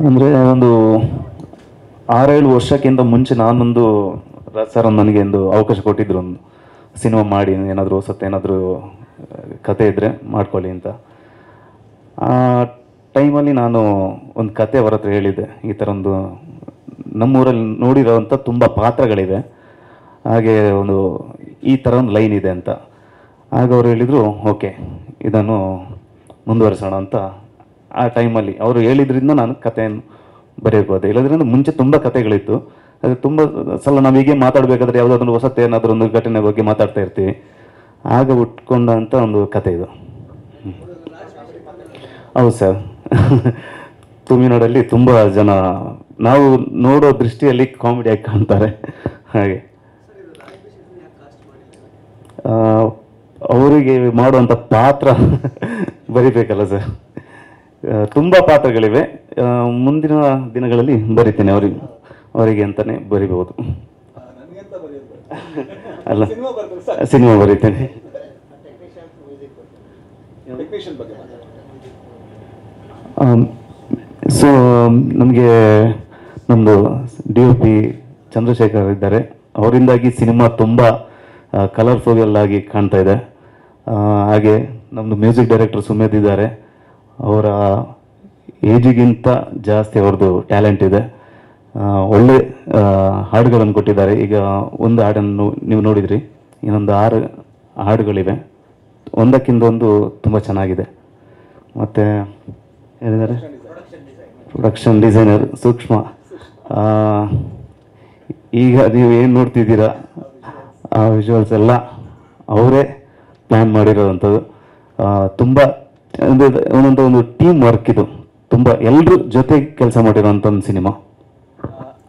ಅಂದರೆ ಒಂದು 6-7 ವರ್ಷಕ್ಕಿಂತ ಮುಂಚೆ ನಾನೊಂದು ಸರ್ ನನಗೆ ಒಂದು ಅವಕಾಶ ಕೊಟ್ಟಿದ್ರು, ಒಂದು ಸಿನಿಮಾ ಮಾಡಿ ಏನಾದರೂ ಹೊಸತ್ತು ಏನಾದರೂ ಕತೆ ಇದ್ದರೆ ಮಾಡ್ಕೊಳ್ಳಿ ಅಂತ. ಆ ಟೈಮಲ್ಲಿ ನಾನು ಒಂದು ಕತೆ ಅವರ ಹತ್ರ ಹೇಳಿದ್ದೆ, ಈ ಥರ ಒಂದು ನಮ್ಮೂರಲ್ಲಿ ನೋಡಿರೋವಂಥ ತುಂಬ ಪಾತ್ರಗಳಿವೆ, ಹಾಗೆ ಒಂದು ಈ ಥರ ಒಂದು ಲೈನ್ ಇದೆ ಅಂತ. ಆಗ ಅವರು ಹೇಳಿದರು, ಓಕೆ ಇದನ್ನು ಮುಂದುವರಿಸೋಣ ಅಂತ. ಆ ಟೈಮಲ್ಲಿ ಅವರು ಹೇಳಿದ್ರಿಂದ ನಾನು ಕಥೆಯನ್ನು ಬರೆಯೋಕೆ ಹೋದೆ. ಇಲ್ಲದ್ರಿಂದ ಮುಂಚೆ ತುಂಬ ಕಥೆಗಳಿತ್ತು, ಅದು ತುಂಬ ಸಲ ನಾವು ಹೀಗೆ ಮಾತಾಡಬೇಕಾದ್ರೆ ಯಾವುದಾದ್ರೂ ಹೊಸತ್ತು ಏನಾದರೂ ಒಂದು ಘಟನೆ ಬಗ್ಗೆ ಮಾತಾಡ್ತಾ ಇರ್ತೀವಿ, ಆಗ ಉಟ್ಕೊಂಡಂಥ ಒಂದು ಕತೆ ಇದು. ಹೌದು ಸರ್. ತುಮಿನಾಡಲ್ಲಿ ತುಂಬ ಜನ ನಾವು ನೋಡೋ ದೃಷ್ಟಿಯಲ್ಲಿ ಕಾಮಿಡಿಯಾಗಿ ಕಾಣ್ತಾರೆ. ಹಾಗೆ ಅವರಿಗೆ ಮಾಡುವಂಥ ಪಾತ್ರ ಬರಿಬೇಕಲ್ಲ ಸರ್, ತುಂಬ ಪಾತ್ರಗಳಿವೆ. ಮುಂದಿನ ದಿನಗಳಲ್ಲಿ ಬರಿತೇನೆ ಅವರಿಗೆ ಅಂತಲೇ ಬರಿಬಹುದು. ಅಲ್ಲ, ಸಿನಿಮಾ ಬರೀತೇನೆ. ಸೊ ನಮಗೆ ನಮ್ಮದು DOP ಚಂದ್ರಶೇಖರ್ ಇದ್ದಾರೆ, ಅವರಿಂದಾಗಿ ಸಿನಿಮಾ ತುಂಬ ಕಲರ್ಫುಲ್ ಆಗಿ ಕಾಣ್ತಾ ಇದೆ. ಹಾಗೆ ನಮ್ಮದು ಮ್ಯೂಸಿಕ್ ಡೈರೆಕ್ಟರ್ ಸುಮೇಧ್ ಇದ್ದಾರೆ, ಅವರ ಏಜಿಗಿಂತ ಜಾಸ್ತಿ ಅವ್ರದ್ದು ಟ್ಯಾಲೆಂಟ್ ಇದೆ. ಒಳ್ಳೆ ಹಾಡುಗಳನ್ನು ಕೊಟ್ಟಿದ್ದಾರೆ. ಈಗ ಒಂದು ಹಾಡನ್ನು ನೀವು ನೋಡಿದ್ರಿ, ಇನ್ನೊಂದು 6 ಹಾಡುಗಳಿವೆ, ಒಂದಕ್ಕಿಂತ ಒಂದು ತುಂಬ ಚೆನ್ನಾಗಿದೆ. ಮತ್ತು ಏನಿದ್ದಾರೆ, ಪ್ರೊಡಕ್ಷನ್ ಡಿಸೈನರ್ ಸೂಕ್ಷ್ಮ. ಈಗ ನೀವು ಏನು ನೋಡ್ತಿದ್ದೀರಾ ಆ ವಿಜುವಲ್ಸ್ ಎಲ್ಲ ಅವರೇ ಪ್ಲ್ಯಾನ್ ಮಾಡಿರೋವಂಥದ್ದು. ತುಂಬ ಒಂದೊಂದು ಒಂದು ಟೀಮ್ ವರ್ಕ್ ಇದು, ತುಂಬ ಎಲ್ಲರೂ ಜೊತೆ ಕೆಲಸ ಮಾಡಿರೋಂಥ ಒಂದು ಸಿನಿಮಾ.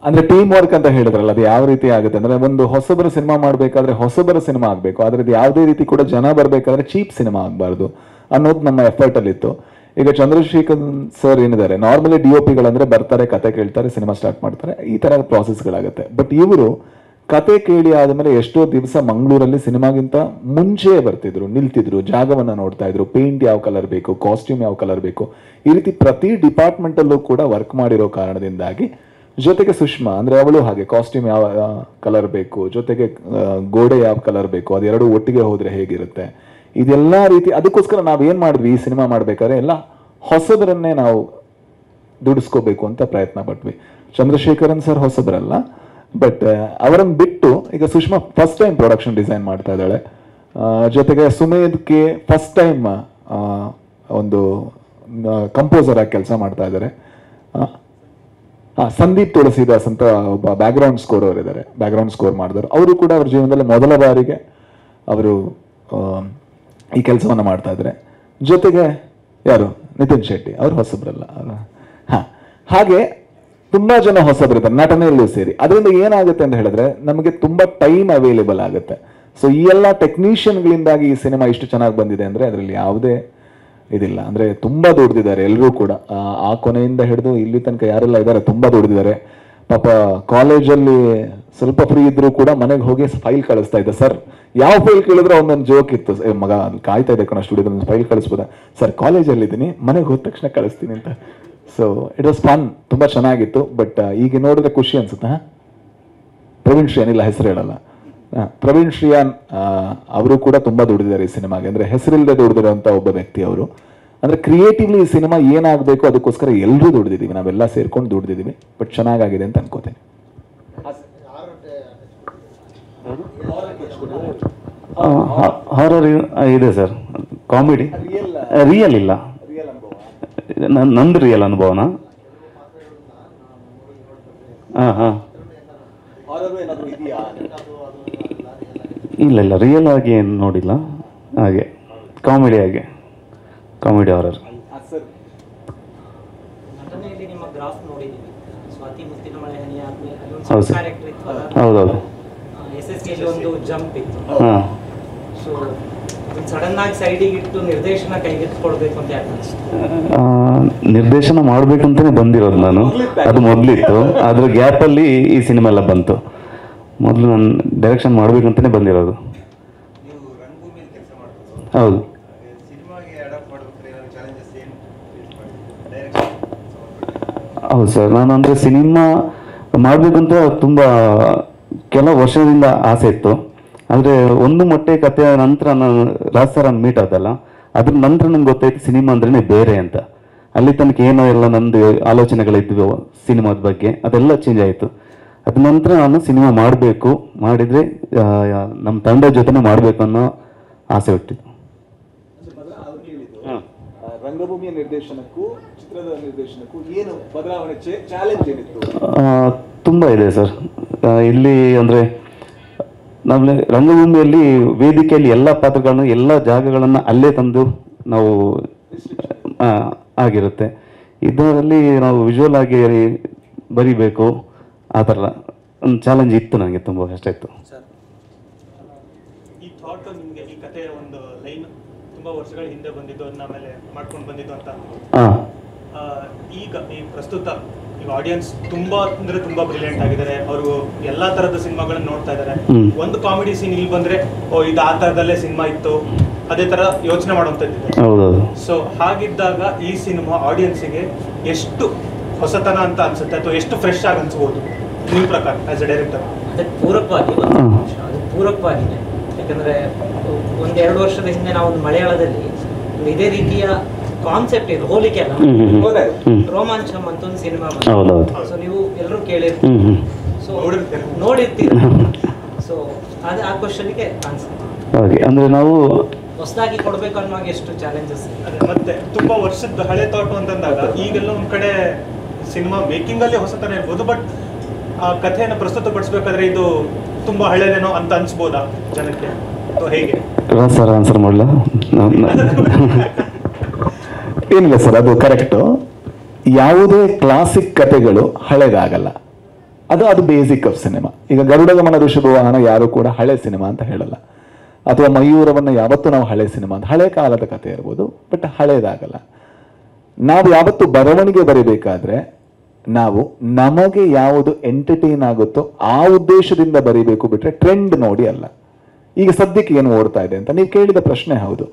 ಅಂದ್ರೆ ಟೀಮ್ ವರ್ಕ್ ಅಂತ ಹೇಳಿದ್ರಲ್ಲ, ಅದು ಯಾವ ರೀತಿ ಆಗುತ್ತೆ ಅಂದ್ರೆ, ಒಂದು ಹೊಸಬರ ಸಿನಿಮಾ ಮಾಡಬೇಕಾದ್ರೆ ಹೊಸಬರ ಸಿನಿಮಾ ಆಗಬೇಕು, ಆದರೆ ಇದು ಯಾವುದೇ ರೀತಿ ಕೂಡ ಜನ ಬರಬೇಕಾದ್ರೆ ಚೀಪ್ ಸಿನಿಮಾ ಆಗಬಾರ್ದು ಅನ್ನೋದು ನಮ್ಮ ಎಫರ್ಟ್ ಅಲ್ಲಿ ಇತ್ತು. ಈಗ ಚಂದ್ರಶೇಖರ್ ಸರ್ ಏನಿದ್ದಾರೆ, ನಾರ್ಮಲಿ DOPಗಳಂದ್ರೆ ಬರ್ತಾರೆ, ಕತೆ ಕೇಳ್ತಾರೆ, ಸಿನಿಮಾ ಸ್ಟಾರ್ಟ್ ಮಾಡ್ತಾರೆ, ಈ ತರ ಪ್ರಾಸೆಸ್ಗಳಾಗುತ್ತೆ. ಬಟ್ ಇವರು ಕತೆ ಕೇಳಿ ಆದಮೇಲೆ ಎಷ್ಟೋ ದಿವಸ ಮಂಗಳೂರಲ್ಲಿ ಸಿನಿಮಾಗಿಂತ ಮುಂಚೆ ಬರ್ತಿದ್ರು, ನಿಲ್ತಿದ್ರು, ಜಾಗವನ್ನ ನೋಡ್ತಾ ಇದ್ರು, ಪೇಂಟ್ ಯಾವ ಕಲರ್ ಬೇಕು, ಕಾಸ್ಟ್ಯೂಮ್ ಯಾವ ಕಲರ್ ಬೇಕು, ಈ ರೀತಿ ಪ್ರತಿ ಡಿಪಾರ್ಟ್ಮೆಂಟ್ ಅಲ್ಲೂ ಕೂಡ ವರ್ಕ್ ಮಾಡಿರೋ ಕಾರಣದಿಂದಾಗಿ, ಜೊತೆಗೆ ಸುಷ್ಮಾ ಅಂದ್ರೆ ಅವಳು ಹಾಗೆ ಕಾಸ್ಟ್ಯೂಮ್ ಯಾವ ಕಲರ್ ಬೇಕು, ಜೊತೆಗೆ ಗೋಡೆ ಯಾವ ಕಲರ್ ಬೇಕು, ಅದೆರಡು ಒಟ್ಟಿಗೆ ಹೋದ್ರೆ ಹೇಗಿರುತ್ತೆ, ಇದೆಲ್ಲ ರೀತಿ. ಅದಕ್ಕೋಸ್ಕರ ನಾವ್ ಏನ್ ಮಾಡಿದ್ವಿ, ಈ ಸಿನಿಮಾ ಮಾಡ್ಬೇಕಾದ್ರೆ ಎಲ್ಲ ಹೊಸಬರನ್ನೇ ನಾವು ದುಡಿಸ್ಕೋಬೇಕು ಅಂತ ಪ್ರಯತ್ನ ಪಟ್ವಿ. ಚಂದ್ರಶೇಖರನ್ ಸರ್ ಹೊಸಬರಲ್ಲ, ಬಟ್ ಅವರನ್ನು ಬಿಟ್ಟು ಈಗ Sushma first time production design ಮಾಡ್ತಾ ಇದ್ದಾಳೆ. ಜೊತೆಗೆ ಸುಮೇಧ್ಗೆ ಫಸ್ಟ್ ಟೈಮ್ ಒಂದು ಕಂಪೋಸರ್ ಆಗಿ ಕೆಲಸ ಮಾಡ್ತಾ ಇದ್ದಾರೆ. ಸಂದೀಪ್ ತುಳಸಿದಾಸ್ ಅಂತ ಒಬ್ಬ ಬ್ಯಾಕ್ಗ್ರೌಂಡ್ ಸ್ಕೋರ್ ಅವರು ಇದ್ದಾರೆ, ಬ್ಯಾಕ್ಗ್ರೌಂಡ್ ಸ್ಕೋರ್ ಮಾಡಿದವರು. ಅವರು ಕೂಡ ಅವ್ರ ಜೀವನದಲ್ಲಿ ಮೊದಲ ಬಾರಿಗೆ ಅವರು ಈ ಕೆಲಸವನ್ನು ಮಾಡ್ತಾ ಇದ್ದಾರೆ. ಜೊತೆಗೆ ಯಾರು, ನಿತಿನ್ ಶೆಟ್ಟಿ, ಅವರು ಹೊಸಬ್ರಲ್ಲ. ಹಾಗೆ ತುಂಬಾ ಜನ ಹೊಸಬ್ರಿದ್ದಾರೆ ನಟನೆಯಲ್ಲೂ ಸೇರಿ. ಅದರಿಂದ ಏನಾಗುತ್ತೆ ಅಂತ ಹೇಳಿದ್ರೆ ನಮಗೆ ತುಂಬಾ ಟೈಮ್ ಅವೈಲೇಬಲ್ ಆಗುತ್ತೆ. ಸೊ ಈ ಎಲ್ಲ ಟೆಕ್ನಿಷಿಯನ್ಗಳಿಂದಾಗಿ ಈ ಸಿನಿಮಾ ಇಷ್ಟು ಚೆನ್ನಾಗಿ ಬಂದಿದೆ ಅಂದ್ರೆ ಅದರಲ್ಲಿ ಯಾವುದೇ ಇದಿಲ್ಲ. ಅಂದ್ರೆ ತುಂಬಾ ದುಡ್ದಿದ್ದಾರೆ ಎಲ್ಲರೂ ಕೂಡ, ಆ ಕೊನೆಯಿಂದ ಹಿಡಿದು ಇಲ್ಲಿ ತನಕ ಯಾರೆಲ್ಲ ಇದ್ದಾರೆ ತುಂಬಾ ದುಡ್ದಿದ್ದಾರೆ. ಪಾಪ ಕಾಲೇಜಲ್ಲಿ ಸ್ವಲ್ಪ ಫ್ರೀ ಇದ್ರು ಕೂಡ ಮನೆಗೆ ಹೋಗಿ ಫೈಲ್ ಕಳಿಸ್ತಾ ಇದ್ದ. ಸರ್ ಯಾವ ಫೈಲ್ ಕೇಳಿದ್ರೆ ಒಂದೊಂದು ಜೋಕ್ ಇತ್ತು, ಮಗ ಕಾಯ್ತಾ ಇದೆ ಕಣ ಸ್ಟುಡಿಯೋದಲ್ಲಿ ಫೈಲ್ ಕಳಿಸ್ಬೋದಾ ಸರ್, ಕಾಲೇಜಲ್ಲಿ ಇದ್ದೀನಿ ಮನೆಗೆ ಹೋದ ತಕ್ಷಣ ಕಳಿಸ್ತೀನಿ ಅಂತ. ಸೊ ಇಟ್ ವಾಸ್ ಫನ್, ತುಂಬಾ ಚೆನ್ನಾಗಿತ್ತು. ಬಟ್ ಈಗ ನೋಡಿದ್ರೆ ಖುಷಿ ಅನ್ಸುತ್ತೆ. ಪ್ರವೀಣ್ ಶ್ರೀಯಾನ್, ಇಲ್ಲ ಹೆಸರು ಹೇಳಲ್ಲ, ಪ್ರವೀಣ್ ಶ್ರೀಯಾನ್ ಅವರು ಕೂಡ ತುಂಬಾ ದುಡಿದಿದ್ದಾರೆ ಈ ಸಿನಿಮಾಗೆ. ಅಂದ್ರೆ ಹೆಸರಿಲ್ಲದೆ ದುಡಿದಿರೋಂಥ ಒಬ್ಬ ವ್ಯಕ್ತಿ ಅವರು. ಅಂದ್ರೆ ಕ್ರಿಯೇಟಿವ್ಲಿ ಈ ಸಿನಿಮಾ ಏನಾಗಬೇಕು ಅದಕ್ಕೋಸ್ಕರ ಎಲ್ಲರೂ ದುಡಿದಿದ್ದೀವಿ, ನಾವೆಲ್ಲ ಸೇರ್ಕೊಂಡು ದುಡಿದಿದ್ದೀವಿ. ಬಟ್ ಚೆನ್ನಾಗಾಗಿದೆ ಅಂತ ಅನ್ಕೋತೇನೆ. ಹಾರರ್ ಇದೆ ಸರ್, ಕಾಮಿಡಿ ರಿಯಲ್ ಇಲ್ಲ, ನಂದು ರಿಯಲ್ ಅನುಭವನ. ಇಲ್ಲ ರಿಯಲ್ ಆಗಿ ಏನು ನೋಡಿಲ್ಲ, ಹಾಗೆ ಕಾಮಿಡಿ ಹಾರರ್. ಹೌದು ಸರ್, ಹೌದೌದು. ಹಾಂ, ನಿರ್ದೇಶನ ಮಾಡ್ಬೇಕಂತಾನೆ ಬಂದಿರೋದು ನಾನು. ಅದು ಮೊದಲಿತ್ತು, ಅದ್ರ ಗ್ಯಾಪಲ್ಲಿ ಈ ಸಿನಿಮಾ ಎಲ್ಲ ಬಂತು. ಮೊದಲು ನಾನು ಡೈರೆಕ್ಷನ್ ಮಾಡ್ಬೇಕಂತಾನೆ ಬಂದಿರೋದು. ಹೌದು. ಹೌದು ಸರ್, ನಾನು ಅಂದರೆ ಸಿನಿಮಾ ಮಾಡಬೇಕಂತ ತುಂಬ ಕೆಲವು ವರ್ಷದಿಂದ ಆಸೆ ಇತ್ತು. ಆದರೆ ಒಂದು ಮೊಟ್ಟೆ ಕಥೆಯ ನಂತರ ನಾನು ರಾಜ್ ಸರನ್ನು ಮೀಟ್ ಆದಲ್ಲ, ಅದ್ರ ನಂತರ ನಂಗೆ ಗೊತ್ತಾಯ್ತು ಸಿನಿಮಾ ಅಂದ್ರೇ ಬೇರೆ ಅಂತ. ಅಲ್ಲಿ ತನಕ ಏನೋ ಎಲ್ಲ ನಂದು ಆಲೋಚನೆಗಳಿದ್ವು ಸಿನಿಮಾದ ಬಗ್ಗೆ, ಅದೆಲ್ಲ ಚೇಂಜ್ ಆಯಿತು. ಅದ ನಂತರ ನಾನು ಸಿನಿಮಾ ಮಾಡಬೇಕು, ಮಾಡಿದರೆ ನಮ್ಮ ತಂಡ ಜೊತೆನೇ ಮಾಡಬೇಕು ಅನ್ನೋ ಆಸೆ ಹುಟ್ಟಿತು. ರಂಗಭೂಮಿಯ ನಿರ್ದೇಶನಕ್ಕೂ ಚಿತ್ರದ ನಿರ್ದೇಶನಕ್ಕೂ ಏನು ಬದಲಾವಣೆ, ಚಾಲೆಂಜ್ ಏನಿತ್ತು? ತುಂಬ ಇದೆ ಸರ್. ಇಲ್ಲಿ ಅಂದರೆ ನಮ್ಮ ರಂಗಭೂಮಿಯಲ್ಲಿ ವೇದಿಕೆಯಲ್ಲಿ ಎಲ್ಲ ಪಾತ್ರಗಳನ್ನು ಎಲ್ಲ ಜಾಗಗಳನ್ನು ಅಲ್ಲೇ ತಂದು ನಾವು ಆಗಿರುತ್ತೆ. ಇದರಲ್ಲಿ ನಾವು ವಿಜುವಲ್ ಆಗಿ ಬರಿಬೇಕು, ಆ ಥರ ಒಂದು ಚಾಲೆಂಜ್ ಇತ್ತು ನನಗೆ, ತುಂಬ ಕಷ್ಟ ಇತ್ತು. ಈ ಥಾಟ್ ನಿಮಗೆ, ಈ ಕಥೆಯ ಒಂದು ಲೈನ್ ತುಂಬ ವರ್ಷಗಳ ಹಿಂದೆ ಬಂದಿದ್ದು, ಅದನ್ನ ಆಮೇಲೆ ಮಾಡ್ಕೊಂಡು ಬಂದಿದ್ದು ಅಂತ. ಈಗ ಈ ಪ್ರಸ್ತುತ ಈಗ ಆಡಿಯನ್ಸ್ ತುಂಬಾ ಅಂದ್ರೆ ತುಂಬಾ ಬ್ರಿಲಿಯಂಟ್ ಆಗಿದ್ದಾರೆ. ಅವರು ಎಲ್ಲಾ ತರದ ಸಿನಿಮಾಗಳನ್ನ ನೋಡ್ತಾ ಇದ್ದಾರೆ. ಒಂದು ಕಾಮಿಡಿ ಸೀನ್ ಇಲ್ಲಿ ಬಂದ್ರೆ ಓ ಇದು ಆ ತರದಲ್ಲೇ ಸಿನಿಮಾ ಇತ್ತು, ಅದೇ ತರ ಯೋಚನೆ ಮಾಡುವಂತದ್ದು. ಸೊ ಹಾಗಿದ್ದಾಗ ಈ ಸಿನಿಮಾ ಆಡಿಯನ್ಸಿಗೆ ಎಷ್ಟು ಹೊಸತನ ಅಂತ ಅನ್ಸುತ್ತೆ, ಅಥವಾ ಎಷ್ಟು ಫ್ರೆಶ್ ಆಗಿ ಅನ್ಸ್ಬೋದು ನಿಮ್ಮ ಪ್ರಕಾರ ಆಸ್ ಎ ಡೈರೆಕ್ಟರ್? ಅದಕ್ಕೆ ಪೂರಕವಾಗಿದೆ. ಯಾಕಂದ್ರೆ 1-2 ವರ್ಷದ ಹಿಂದೆ ನಾವು ಒಂದು ಮಲಯಾಳದಲ್ಲಿ ಇದೇ ರೀತಿಯ ಕಾನ್ಸೆಪ್ಟ್ ಇದು, ಹೋಲಿಕೆ ಅಲ್ಲ, ರೋಮಾಂಚಂ ಅಂತ ಒಂದು ಸಿನಿಮಾ. ಸೊ ನೀವು ಎಲ್ಲರೂ ಕೇಳಿರ್ತೀರಿ, ಸೊ ನೋಡಿರ್ತೀರಿ. ಸೊ ಅದು ಆ ಕ್ವಶನ್ಗೆ ಆನ್ಸರ್. ಅಂದ್ರೆ ನಾವು ಹೊಸದಾಗಿ ಕೊಡ್ಬೇಕು ಅನ್ನುವಾಗ ಎಷ್ಟು ಚಾಲೆಂಜಸ್. ಮತ್ತೆ ತುಂಬಾ ವರ್ಷದ ಹಳೆ ಥಾಟ್ ಅಂತಂದಾಗ ಈಗೆಲ್ಲ ಒಂದ್ ಕಡೆ ಸಿನಿಮಾ ಮೇಕಿಂಗ್ ಅಲ್ಲಿ ಹೊಸತನ ಇರ್ಬೋದು, ಬಟ್ ಆ ಕಥೆಯನ್ನು ಪ್ರಸ್ತುತಪಡಿಸ್ಬೇಕಾದ್ರೆ ಇದು ತುಂಬಾ ಹಳೆದೇನೋ ಅಂತ ಅನ್ಸ್ಬೋದಾ ಜನಕ್ಕೆ, ಅಥವಾ ಹೇಗೆ? ಸರ್ ಆನ್ಸರ್ ಮಾಡಲ? ಏನಿಲ್ಲ ಸರ್, ಅದು ಕರೆಕ್ಟು. ಯಾವುದೇ ಕ್ಲಾಸಿಕ್ ಕಥೆಗಳು ಹಳೆದಾಗಲ್ಲ, ಅದು ಬೇಸಿಕ್ ಆಫ್ ಸಿನಿಮಾ. ಈಗ ಗರುಡಗಮನ ಋಷಭವಾಹನ ಯಾರು ಕೂಡ ಹಳೆ ಸಿನಿಮಾ ಅಂತ ಹೇಳಲ್ಲ, ಅಥವಾ ಮಯೂರವನ್ನು ಯಾವತ್ತೂ ನಾವು ಹಳೆ ಸಿನಿಮಾ ಅಂತ, ಹಳೆ ಕಾಲದ ಕಥೆ ಇರ್ಬೋದು, ಬಟ್ ಹಳೇದಾಗಲ್ಲ. ನಾವು ಯಾವತ್ತು ಬರವಣಿಗೆ ಬರಿಬೇಕಾದ್ರೆ ನಾವು ನಮಗೆ ಯಾವುದು ಎಂಟರ್ಟೈನ್ ಆಗುತ್ತೋ ಆ ಉದ್ದೇಶದಿಂದ ಬರಿಬೇಕು, ಬಿಟ್ರೆ ಟ್ರೆಂಡ್ ನೋಡಿ ಅಲ್ಲ. ಈಗ ಸದ್ಯಕ್ಕೆ ಏನು ಓಡ್ತಾ ಇದೆ ಅಂತ ನೀವು ಕೇಳಿದ ಪ್ರಶ್ನೆ ಹೌದು.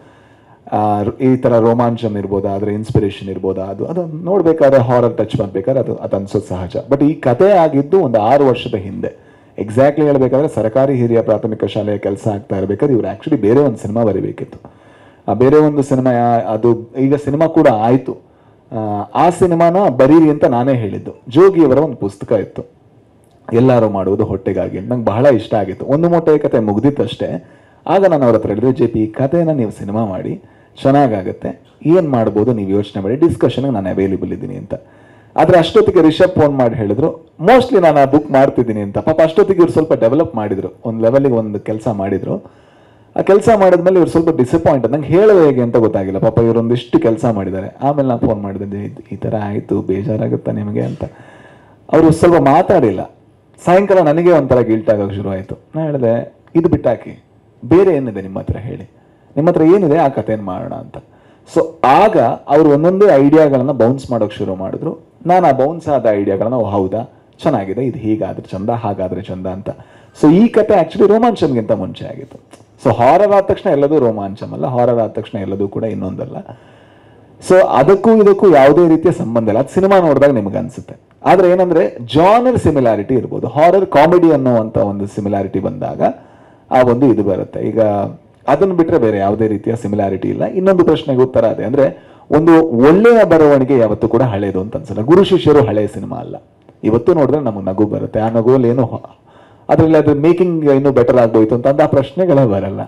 ಈ ಥರ ರೋಮಾಂಚಮ್ ಇರ್ಬೋದಾ, ಅದರ ಇನ್ಸ್ಪಿರೇಷನ್ ಇರ್ಬೋದಾ, ಅದು ನೋಡ್ಬೇಕಾದ್ರೆ ಹಾರರ್ ಟಚ್ ಮಾಡ್ಬೇಕಾದ್ರೆ ಅದು ಅನ್ಸೋದು ಸಹಜ. ಬಟ್ ಈ ಕಥೆ ಆಗಿದ್ದು ಒಂದು 6 ವರ್ಷದ ಹಿಂದೆ. ಎಕ್ಸಾಕ್ಟ್ಲಿ ಹೇಳ್ಬೇಕಾದ್ರೆ ಸರ್ಕಾರಿ ಹಿರಿಯ ಪ್ರಾಥಮಿಕ ಶಾಲೆಯ ಕೆಲಸ ಆಗ್ತಾ ಇರಬೇಕಾದ್ರೆ ಇವ್ರು ಆ್ಯಕ್ಚುಲಿ ಬೇರೆ ಒಂದು ಸಿನಿಮಾ ಬರೀಬೇಕಿತ್ತು. ಆ ಬೇರೆ ಒಂದು ಸಿನಿಮಾ, ಅದು ಈಗ ಸಿನಿಮಾ ಕೂಡ ಆಯಿತು. ಆ ಸಿನಿಮಾನ ಬರೀರಿ ಅಂತ ನಾನೇ ಹೇಳಿದ್ದು. ಜೋಗಿಯವರ ಒಂದು ಪುಸ್ತಕ ಇತ್ತು, ಎಲ್ಲರೂ ಮಾಡುವುದು ಹೊಟ್ಟೆಗಾಗಿ. ನಂಗೆ ಬಹಳ ಇಷ್ಟ ಆಗಿತ್ತು. ಒಂದು ಮೊಟ್ಟೆ ಕತೆ ಮುಗ್ದಿತ್ತಷ್ಟೇ. ಆಗ ನಾನು ಅವ್ರ ಹತ್ರ ಹೇಳಿದೆ, JP ಈ ಕಥೆನ ನೀವು ಸಿನಿಮಾ ಮಾಡಿ ಚೆನ್ನಾಗಾಗತ್ತೆ, ಏನು ಮಾಡ್ಬೋದು ನೀವು ಯೋಚನೆ ಮಾಡಿ, ಡಿಸ್ಕಷನ್ಗೆ ನಾನು ಅವೈಲೇಬಲ್ ಇದ್ದೀನಿ ಅಂತ. ಆದರೆ ಅಷ್ಟೊತ್ತಿಗೆ ರಿಷಬ್ ಫೋನ್ ಮಾಡಿ ಹೇಳಿದ್ರು ಮೋಸ್ಟ್ಲಿ ನಾನು ಬುಕ್ ಮಾಡ್ತಿದ್ದೀನಿ ಅಂತ. ಪಾಪ ಅಷ್ಟೊತ್ತಿಗೆ ಇವ್ರು ಸ್ವಲ್ಪ ಡೆವಲಪ್ ಮಾಡಿದ್ರು, ಒಂದು ಲೆವೆಲ್ಗೆ ಒಂದು ಕೆಲಸ ಮಾಡಿದ್ರು. ಆ ಕೆಲಸ ಮಾಡಿದ್ಮೇಲೆ ಇವ್ರು ಸ್ವಲ್ಪ ಡಿಸಪಾಯಿಂಟ್, ನಂಗೆ ಹೇಳೋದು ಹೇಗೆ ಅಂತ ಗೊತ್ತಾಗಿಲ್ಲ. ಪಾಪ ಇವರೊಂದಿಷ್ಟು ಕೆಲಸ ಮಾಡಿದ್ದಾರೆ. ಆಮೇಲೆ ನಾನು ಫೋನ್ ಮಾಡಿದ್ದೆ, ಈ ಥರ ಆಯಿತು, ಬೇಜಾರಾಗುತ್ತಾ ನಿಮಗೆ ಅಂತ. ಅವರು ಸ್ವಲ್ಪ ಮಾತಾಡಿಲ್ಲ. ಸಾಯಂಕಾಲ ನನಗೆ ಒಂಥರ ಗಿಲ್ಟ್ ಆಗೋಕ್ಕೆ ಶುರು ಆಯಿತು. ನಾನು ಹೇಳಿದೆ, ಇದು ಬಿಟ್ಟಾಕಿ, ಬೇರೆ ಏನಿದೆ ನಿಮ್ಮ ಹತ್ರ ಹೇಳಿ, ನಿಮ್ಮ ಹತ್ರ ಏನಿದೆ ಆ ಕಥೆಯನ್ನು ಮಾಡೋಣ ಅಂತ. ಸೊ ಆಗ ಅವರು ಒಂದೊಂದೇ ಐಡಿಯಾಗಳನ್ನ ಬೌನ್ಸ್ ಮಾಡೋಕೆ ಶುರು ಮಾಡಿದ್ರು. ನಾನು ಆ ಬೌನ್ಸ್ ಆದ ಐಡಿಯಾಗಳನ್ನ ಹೌದಾ ಚೆನ್ನಾಗಿದೆ, ಇದು ಹೀಗಾದ್ರೆ ಚಂದ, ಹಾಗಾದ್ರೆ ಚಂದ ಅಂತ. ಸೊ ಈ ಕತೆ ಆ್ಯಕ್ಚುಲಿ ರೋಮಾಂಚಮ್ಗಿಂತ ಮುಂಚೆ ಆಗಿತ್ತು. ಸೊ ಹಾರರ್ ಆದ ತಕ್ಷಣ ಎಲ್ಲದೂ ರೋಮಾಂಚಮ್ ಅಲ್ಲ, ಹಾರರ್ ಆದ ತಕ್ಷಣ ಎಲ್ಲದೂ ಕೂಡ ಇನ್ನೊಂದಲ್ಲ. ಸೊ ಅದಕ್ಕೂ ಇದಕ್ಕೂ ಯಾವುದೇ ರೀತಿಯ ಸಂಬಂಧ ಇಲ್ಲ. ಅದು ಸಿನಿಮಾ ನೋಡಿದಾಗ ನಿಮ್ಗೆ ಅನ್ಸುತ್ತೆ. ಆದರೆ ಏನಂದ್ರೆ ಜಾನರ್ ಸಿಮಿಲಾರಿಟಿ ಇರ್ಬೋದು. ಹಾರರ್ ಕಾಮಿಡಿ ಅನ್ನೋವಂಥ ಒಂದು ಸಿಮಿಲಾರಿಟಿ ಬಂದಾಗ ಆ ಒಂದು ಇದು ಬರುತ್ತೆ. ಈಗ ಅದನ್ನು ಬಿಟ್ಟರೆ ಬೇರೆ ಯಾವುದೇ ರೀತಿಯ ಸಿಮಿಲಾರಿಟಿ ಇಲ್ಲ. ಇನ್ನೊಂದು ಪ್ರಶ್ನೆಗೆ ಉತ್ತರ ಅದೇ, ಅಂದ್ರೆ ಒಂದು ಒಳ್ಳೆಯ ಬರವಣಿಗೆ ಯಾವತ್ತೂ ಕೂಡ ಹಳೇದು ಅಂತ ಅನ್ಸಲ್ಲ. ಗುರು ಶಿಷ್ಯರು ಹಳೆಯ ಸಿನಿಮಾ ಅಲ್ಲ. ಇವತ್ತು ನೋಡಿದ್ರೆ ನಮಗೆ ನಗು ಬರುತ್ತೆ. ಆ ನಗುವಲ್ಲಿ ಏನು ಅದರಲ್ಲಿ ಅದ್ರ ಮೇಕಿಂಗ್ ಇನ್ನೂ ಬೆಟರ್ ಆಗ್ಬೋಯ್ತು ಅಂತ ಆ ಪ್ರಶ್ನೆಗಳೇ ಬರಲ್ಲ.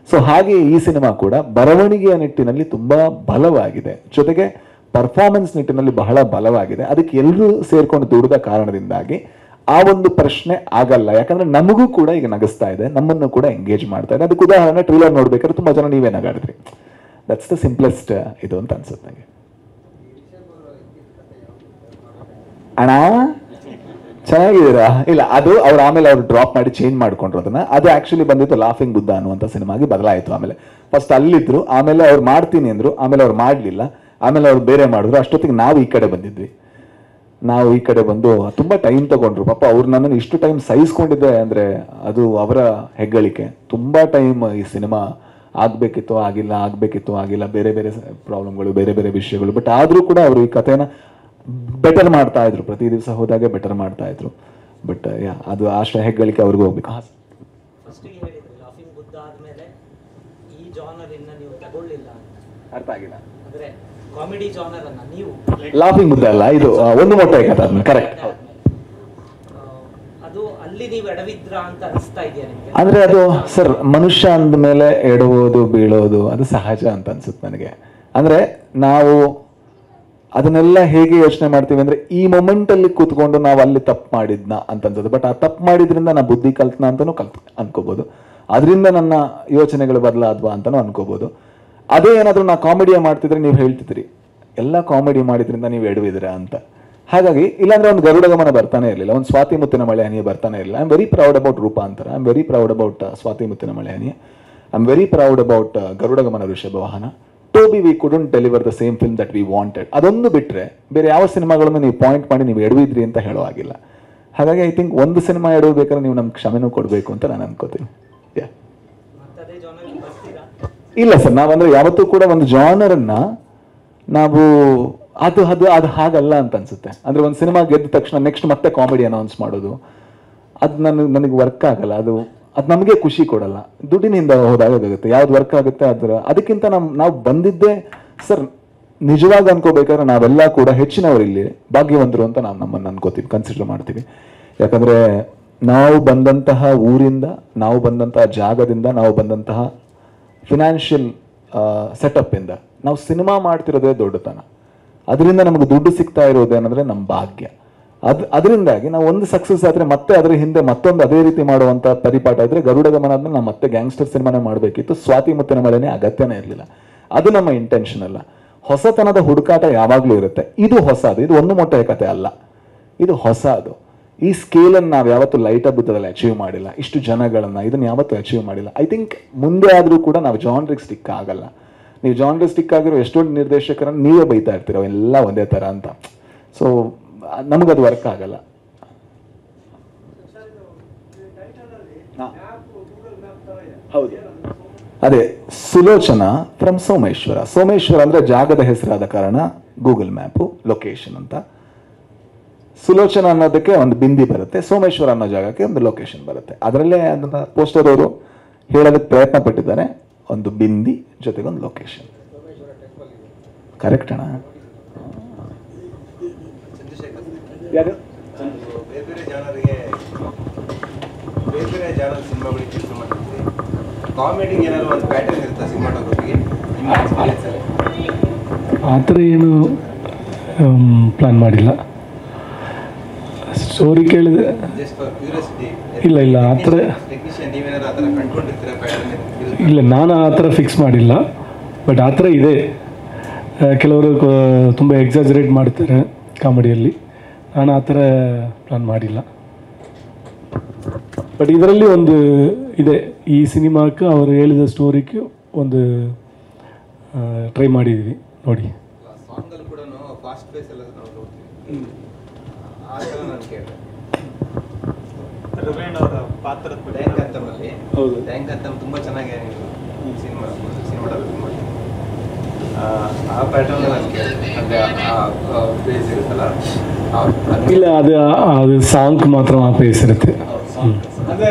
ಸೊ ಹಾಗೆ ಈ ಸಿನಿಮಾ ಕೂಡ ಬರವಣಿಗೆಯ ನಿಟ್ಟಿನಲ್ಲಿ ತುಂಬಾ ಬಲವಾಗಿದೆ, ಜೊತೆಗೆ ಪರ್ಫಾರ್ಮೆನ್ಸ್ ನಿಟ್ಟಿನಲ್ಲಿ ಬಹಳ ಬಲವಾಗಿದೆ. ಅದಕ್ಕೆ ಎಲ್ಲರೂ ಸೇರ್ಕೊಂಡು ದುಡಿದ ಕಾರಣದಿಂದಾಗಿ ಆ ಒಂದು ಪ್ರಶ್ನೆ ಆಗಲ್ಲ. ಯಾಕಂದ್ರೆ ನಮಗೂ ಕೂಡ ಈಗ ನಗಿಸ್ತಾ ಇದೆ, ನಮ್ಮನ್ನು ಕೂಡ ಎಂಗೇಜ್ ಮಾಡ್ತಾ ಇದೆ. ಅದಕ್ಕೆ ಉದಾಹರಣೆ ಟ್ರೈಲರ್ ನೋಡ್ಬೇಕಾದ್ರೆ ತುಂಬಾ ಜನ ನೀವೇ ನಗಾಡಿದ್ರಿ. ದಟ್ಸ್ ದ ಸಿಂಪ್ಲೆಸ್ಟ್ ಇದು ಅಂತ ಅನ್ಸುತ್ತೆ ನನಗೆ. ಅಣ್ಣ ಚೆನ್ನಾಗಿದ್ದೀರಾ? ಇಲ್ಲ, ಅದು ಅವ್ರು ಆಮೇಲೆ ಅವ್ರು ಡ್ರಾಪ್ ಮಾಡಿ ಚೇಂಜ್ ಮಾಡ್ಕೊಂಡ್ರು ಅದನ್ನ. ಅದು ಆಕ್ಚುಲಿ ಬಂದಿತ್ತು ಲಾಫಿಂಗ್ ಬುದ್ಧ ಅನ್ನುವಂಥ ಸಿನಿಮಾಗಿ ಬದಲಾಯಿತು. ಆಮೇಲೆ ಫಸ್ಟ್ ಅಲ್ಲಿದ್ರು, ಆಮೇಲೆ ಅವ್ರು ಮಾಡ್ತೀನಿ ಅಂದ್ರು, ಆಮೇಲೆ ಅವ್ರು ಮಾಡಲಿಲ್ಲ, ಆಮೇಲೆ ಅವ್ರು ಬೇರೆ ಮಾಡಿದ್ರು. ಅಷ್ಟೊತ್ತಿಗೆ ನಾವು ಈ ಕಡೆ ಬಂದಿದ್ವಿ. ನಾವು ಈ ಕಡೆ ಬಂದು ತುಂಬಾ ಟೈಮ್ ತಗೊಂಡ್ರು. ಪಾಪ ಅವ್ರು ನನ್ನನ್ನು ಇಷ್ಟು ಟೈಮ್ ಸಹಿಸ್ಕೊಂಡಿದ್ದೆ ಅಂದ್ರೆ ಅದು ಅವರ ಹೆಗ್ಗಳಿಕೆ. ತುಂಬಾ ಟೈಮ್ ಈ ಸಿನಿಮಾ ಆಗ್ಬೇಕಿತ್ತು, ಆಗಿಲ್ಲ, ಆಗ್ಬೇಕಿತ್ತು, ಆಗಿಲ್ಲ, ಬೇರೆ ಬೇರೆ ಪ್ರಾಬ್ಲಮ್ಗಳು, ಬೇರೆ ಬೇರೆ ವಿಷಯಗಳು. ಬಟ್ ಆದ್ರೂ ಕೂಡ ಅವರು ಈ ಕಥೆನ ಬೆಟರ್ ಮಾಡ್ತಾ ಇದ್ರು, ಪ್ರತಿ ದಿವಸ ಹೋದಾಗೆ ಬೆಟರ್ ಮಾಡ್ತಾ ಇದ್ರು. ಬಟ್ ಅದು ಆಶ್ರಯ ಹೆಗ್ಗಳಿಕೆ ಅವ್ರಿಗೂ ಹೋಗ್ಬೇಕು. ಫಸ್ಟಿಗೆ ಹೇಳಿದ್ರಿ ಲಾಫಿಂಗ್ ಬುದ್ಧ ಆದ್ಮೇಲೆ ಈ ಜಾನರ್ ಇನ್ನ ನೀವು ತಗೊಳ್ಳಿಲ್ಲ ಅಂತ. ಅರ್ಥ ಆಗಿಲ್ಲ. ಅಂದ್ರೆ ಕಾಮಿಡಿ ಜಾನರ್ ಅನ್ನ ನೀವು ಲಾಫಿಂಗ್ ಬುದ್ಧ ಅಲ್ಲ, ಇದು ಒಂದು ಮೊಟ್ಟೆ ಕಥೆ. ಕರೆಕ್ಟ್. ಅದು ಅಲ್ಲಿ ನೀವು ಎಡವಿದ್ರ ಅಂತ ಅನಿಸ್ತಾ ಇದೆಯಾ ನಿಮಗೆ? ಅಂದ್ರೆ ಅದು ಸರ್, ಮನುಷ್ಯ ಅಂದ ಮೇಲೆ ಎಡುವುದು ಬೀಳೋದು ಅದು ಸಹಜ ಅಂತ ಅನ್ಸುತ್ತೆ ನನಗೆ. ಅಂದ್ರೆ ನಾವು ಅದನ್ನೆಲ್ಲ ಹೇಗೆ ಯೋಚನೆ ಮಾಡ್ತೀವಿ ಅಂದ್ರೆ ಈ ಮೊಮೆಂಟ್ ಅಲ್ಲಿ ಕೂತ್ಕೊಂಡು ನಾವು ಅಲ್ಲಿ ತಪ್ಪು ಮಾಡಿದ್ನ ಅಂತ ಅನ್ಸುತ್ತೆ. ಬಟ್ ಆ ತಪ್ಪು ಮಾಡಿದ್ರಿಂದ ನಾ ಬುದ್ಧಿ ಕಲ್ತ್ನ ಅಂತಾನೂ ಅನ್ಕೋಬಹುದು, ಅದರಿಂದ ನನ್ನ ಯೋಚನೆಗಳು ಬದಲಾದ್ವಾ ಅಂತಾನೂ ಅನ್ಕೋಬಹುದು. ಅದೇ ಏನಾದ್ರು ನಾ ಕಾಮಿಡಿಯ ಮಾಡ್ತಿದ್ರೆ ನೀವು ಹೇಳ್ತಿದ್ರಿ ಎಲ್ಲ ಕಾಮಿಡಿ ಮಾಡಿದ್ರಿಂದ ನೀವು ಎಡವಿದ್ದೀರಾ ಅಂತ. ಹಾಗಾಗಿ ಇಲ್ಲಾಂದ್ರೆ ಒಂದು ಗರುಡ ಗಮನ ಬರ್ತಾನೆ ಇರಲಿಲ್ಲ, ಒಂದು ಸ್ವಾತಿ ಮುತ್ತಿನ ಮಳೆ ಹನಿಯ ಬರ್ತಾನೆ ಇರಲಿಲ್ಲ. I am very proud about Rupantara, I am very proud about Swathi Muttina Male Hani, I am very proud about Garuda Gamana Rishabha Vahana. Toby we couldn't deliver the same film that we wanted. ಅದೊಂದು ಬಿಟ್ರೆ ಬೇರೆ ಯಾವ ಸಿನಿಮಾಗಳನ್ನು ನೀವು ಪಾಯಿಂಟ್ ಮಾಡಿ ನೀವು ಎಡವಿದ್ರಿ ಅಂತ ಹೇಳೋ ಆಗಿಲ್ಲ. ಹಾಗಾಗಿ ಐ ಥಿಂಕ್ ಒಂದು ಸಿನಿಮಾ ಎಡಬೇಕಾದ್ರೆ ನೀವು ನಮ್ಗೆ ಕ್ಷಮೆನೂ ಕೊಡಬೇಕು ಅಂತ ನಾನು ಅನ್ಕೋತೀನಿ. ಇಲ್ಲ ಸರ್, ನಾವಂದ್ರೆ ಯಾವತ್ತೂ ಕೂಡ ಒಂದು ಜಾನರನ್ನ ನಾವು ಅದು ಅದು ಅದು ಹಾಗಲ್ಲ ಅಂತ ಅನ್ಸುತ್ತೆ. ಅಂದ್ರೆ ಒಂದು ಸಿನಿಮಾ ಗೆದ್ದ ತಕ್ಷಣ ನೆಕ್ಸ್ಟ್ ಮತ್ತೆ ಕಾಮಿಡಿ ಅನೌನ್ಸ್ ಮಾಡೋದು ಅದು ನನಗೆ ವರ್ಕ್ ಆಗಲ್ಲ. ಅದು ನಮಗೆ ಖುಷಿ ಕೊಡಲ್ಲ. ದುಡ್ಡಿನಿಂದ ಹೋದಾಗುತ್ತೆ, ಯಾವ್ದು ವರ್ಕ್ ಆಗುತ್ತೆ ಅದಕ್ಕಿಂತ ನಾವು ಬಂದಿದ್ದೇ ಸರ್, ನಿಜವಾಗಿ ಅನ್ಕೋಬೇಕಾದ್ರೆ ನಾವೆಲ್ಲ ಕೂಡ ಹೆಚ್ಚಿನವರು ಇಲ್ಲಿ ಭಾಗ್ಯವಂತರು ಅಂತ ನಾವು ನಮ್ಮನ್ನು ಅನ್ಕೋತೀವಿ, ಕನ್ಸಿಡರ್ ಮಾಡ್ತೀವಿ. ಯಾಕಂದ್ರೆ ನಾವು ಬಂದಂತಹ ಊರಿಂದ, ನಾವು ಬಂದಂತಹ ಜಾಗದಿಂದ, ನಾವು ಬಂದಂತಹ ಫಿನಾನ್ಷಿಯಲ್ ಸೆಟಪ್ ಇಂದ ನಾವು ಸಿನಿಮಾ ಮಾಡ್ತಿರೋದೇ ದೊಡ್ಡತನ. ಅದರಿಂದ ನಮಗೆ ದುಡ್ಡು ಸಿಗ್ತಾ ಇರೋದೇನಂದ್ರೆ ನಮ್ಮ ಭಾಗ್ಯ. ಅದರಿಂದಾಗಿ ನಾವು ಒಂದು ಸಕ್ಸಸ್ ಆದ್ರೆ ಮತ್ತೆ ಅದರ ಹಿಂದೆ ಮತ್ತೊಂದು ಅದೇ ರೀತಿ ಮಾಡುವಂತ ಪರಿಪಾಠ ಇದ್ರೆ ಗರುಡ ಗಮನ ಆದ್ಮೇಲೆ ನಾವು ಮತ್ತೆ ಗ್ಯಾಂಗ್ಸ್ಟರ್ ಸಿನಿಮಾನೇ ಮಾಡಬೇಕಿತ್ತು. ಸ್ವಾತಿ ಮುತ್ತಿನ ಮಳೆನೇ ಅಗತ್ಯನೇ ಇರಲಿಲ್ಲ. ಅದು ನಮ್ಮ ಇಂಟೆನ್ಷನ್ ಅಲ್ಲ. ಹೊಸತನದ ಹುಡುಕಾಟ ಯಾವಾಗ್ಲೂ ಇರುತ್ತೆ. ಇದು ಹೊಸದು, ಇದು ಒಂದು ಮೊಟ್ಟೆಯ ಕತೆ ಅಲ್ಲ, ಇದು ಹೊಸದು. ಈ ಸ್ಕೇಲನ್ನು ನಾವು ಯಾವತ್ತೂ ಲೈಟ್ ಬುದ್ಧದಲ್ಲಿ ಅಚೀವ್ ಮಾಡಿಲ್ಲ, ಇಷ್ಟು ಜನಗಳನ್ನ ಇದನ್ನ ಯಾವತ್ತೂ ಅಚೀವ್ ಮಾಡಿಲ್ಲ. ಐ ಥಿಂಕ್ ಮುಂದೆ ಆದ್ರೂ ಕೂಡ ನಾವು ಜಾನ್ರಿಗೆ ಸ್ಟಿಕ್ ಆಗಲ್ಲ. ನೀವು ಜಾನ್ರಿಗೆ ಸ್ಟಿಕ್ ಆಗಿರೋ ಎಷ್ಟೊಂದು ನಿರ್ದೇಶಕರನ್ನು ನೀವೇ ಬೈತಾ ಇರ್ತೀರ ಎಲ್ಲ ಒಂದೇ ತರ ಅಂತ. ಸೊ ನಮಗದು ವರ್ಕ್ ಆಗಲ್ಲ. ಹೌದು, ಅದೇ ಸುಲೋಚನಾ ಫ್ರಮ್ ಸೋಮೇಶ್ವರ. ಸೋಮೇಶ್ವರ ಅಂದ್ರೆ ಜಾಗದ ಹೆಸರಾದ ಕಾರಣ ಗೂಗಲ್ ಮ್ಯಾಪು ಲೊಕೇಶನ್ ಅಂತ. ಸುಲೋಚನಾ ಅನ್ನೋದಕ್ಕೆ ಒಂದು ಬಿಂದಿ ಬರುತ್ತೆ, ಸೋಮೇಶ್ವರ ಅನ್ನೋ ಜಾಗಕ್ಕೆ ಒಂದು ಲೊಕೇಶನ್ ಬರುತ್ತೆ. ಅದರಲ್ಲೇ ಅದನ್ನ ಪೋಸ್ಟರ್ ಅವರು ಹೇಳೋದಕ್ಕೆ ಪ್ರಯತ್ನ ಪಟ್ಟಿದ್ದಾರೆ, ಒಂದು ಬಿಂದಿ ಜೊತೆಗೆ ಒಂದು ಲೊಕೇಶನ್. ಕರೆಕ್ಟ್ ಅಣ್ಣ? ಬೇರೆ ಬೇರೆ ಜಾನರಿಗೆ ಬೇರೆ ಬೇರೆ ಜಾನರ್ ಸಿನಿಮಾಗಳಿಗೆ ಕೆಲಸ ಮಾಡ್ತಿದ್ವಿ. ಕಾಮಿಡಿಗೆ ಏನಾದ್ರು ಒಂದು ಪ್ಯಾಟರ್ನ್ ಇರುತ್ತೆ ಸಿನಿಮಾಟೋಗ್ರಫಿಗೆ, ನಿಮ್ಮ ಎಕ್ಸ್ಪೀರಿಯನ್ಸ್ ಅಲ್ಲಿ? ಆ ಥರ ಏನು ಪ್ಲಾನ್ ಮಾಡಿಲ್ಲ. ಸ್ಟೋರಿ ಕೇಳಿದ್ರೆ ಜಸ್ಟ್ ಫಾರ್ ಕ್ಯೂರಿಯಾಸಿಟಿ. ಇಲ್ಲ ಆ ಥರ ಟೆಕ್ನಿಷಿಯನ್ ನೀವೇನಾದ್ರು ಆ ಥರ ಕಂಡ್ಕೊಂಡಿರ್ತೀರಾ ಪ್ಯಾಟರ್ನ್? ಇಲ್ಲ, ನಾನು ಆ ಥರ ಫಿಕ್ಸ್ ಮಾಡಿಲ್ಲ. ಬಟ್ ಆ ಥರ ಇದೆ. ಕೆಲವರು ತುಂಬ ಎಕ್ಸಾಜರೇಟ್ ಮಾಡ್ತಾರೆ ಕಾಮಿಡಿಯಲ್ಲಿ. ನಾನು ಆ ಥರ ಪ್ಲಾನ್ ಮಾಡಿಲ್ಲ. ಬಟ್ ಇದರಲ್ಲಿ ಒಂದು ಇದೆ, ಈ ಸಿನಿಮಾಕ್ಕೆ ಅವರು ಹೇಳಿದ ಸ್ಟೋರಿಗೆ ಒಂದು ಟ್ರೈ ಮಾಡಿದ್ವಿ ನೋಡಿ. ಸಾಂಗಲ್ಲಿ ಕೂಡ ಫಾಸ್ಟ್ ಪೇಸ್ ಎಲ್ಲ ನಾವು ನೋಡ್ತೀವಿ. ಆ ಥರ ನಾನು ಕೇಳಿದೆ ರವೀಣ್ ಅವರ ಪಾತ್ರದ ಟ್ಯಾಂಕ್ ಅಂತಮಲ್ಲಿ. ಹೌದು, ಟ್ಯಾಂಕ್ ಅಂತಮ್ ತುಂಬ ಚೆನ್ನಾಗಿ ನೀವು ಸಿನಿಮಾಟೋಗ್ರಫಿ ಮಾಡಿ ಆ ಪ್ಯಾಟರ್ನ್ ನಾನು ಕೇಳಿದೆ. ಅಂದರೆ ಆ ಫೇಸ್ ಇರುತ್ತಲ್ಲ, ಇಲ್ಲ ಅದು ಸಾಂಗ್ ಮಾತ್ರ ಆ ಪೇಸ್ ಇರುತ್ತೆ. ಅಂದ್ರೆ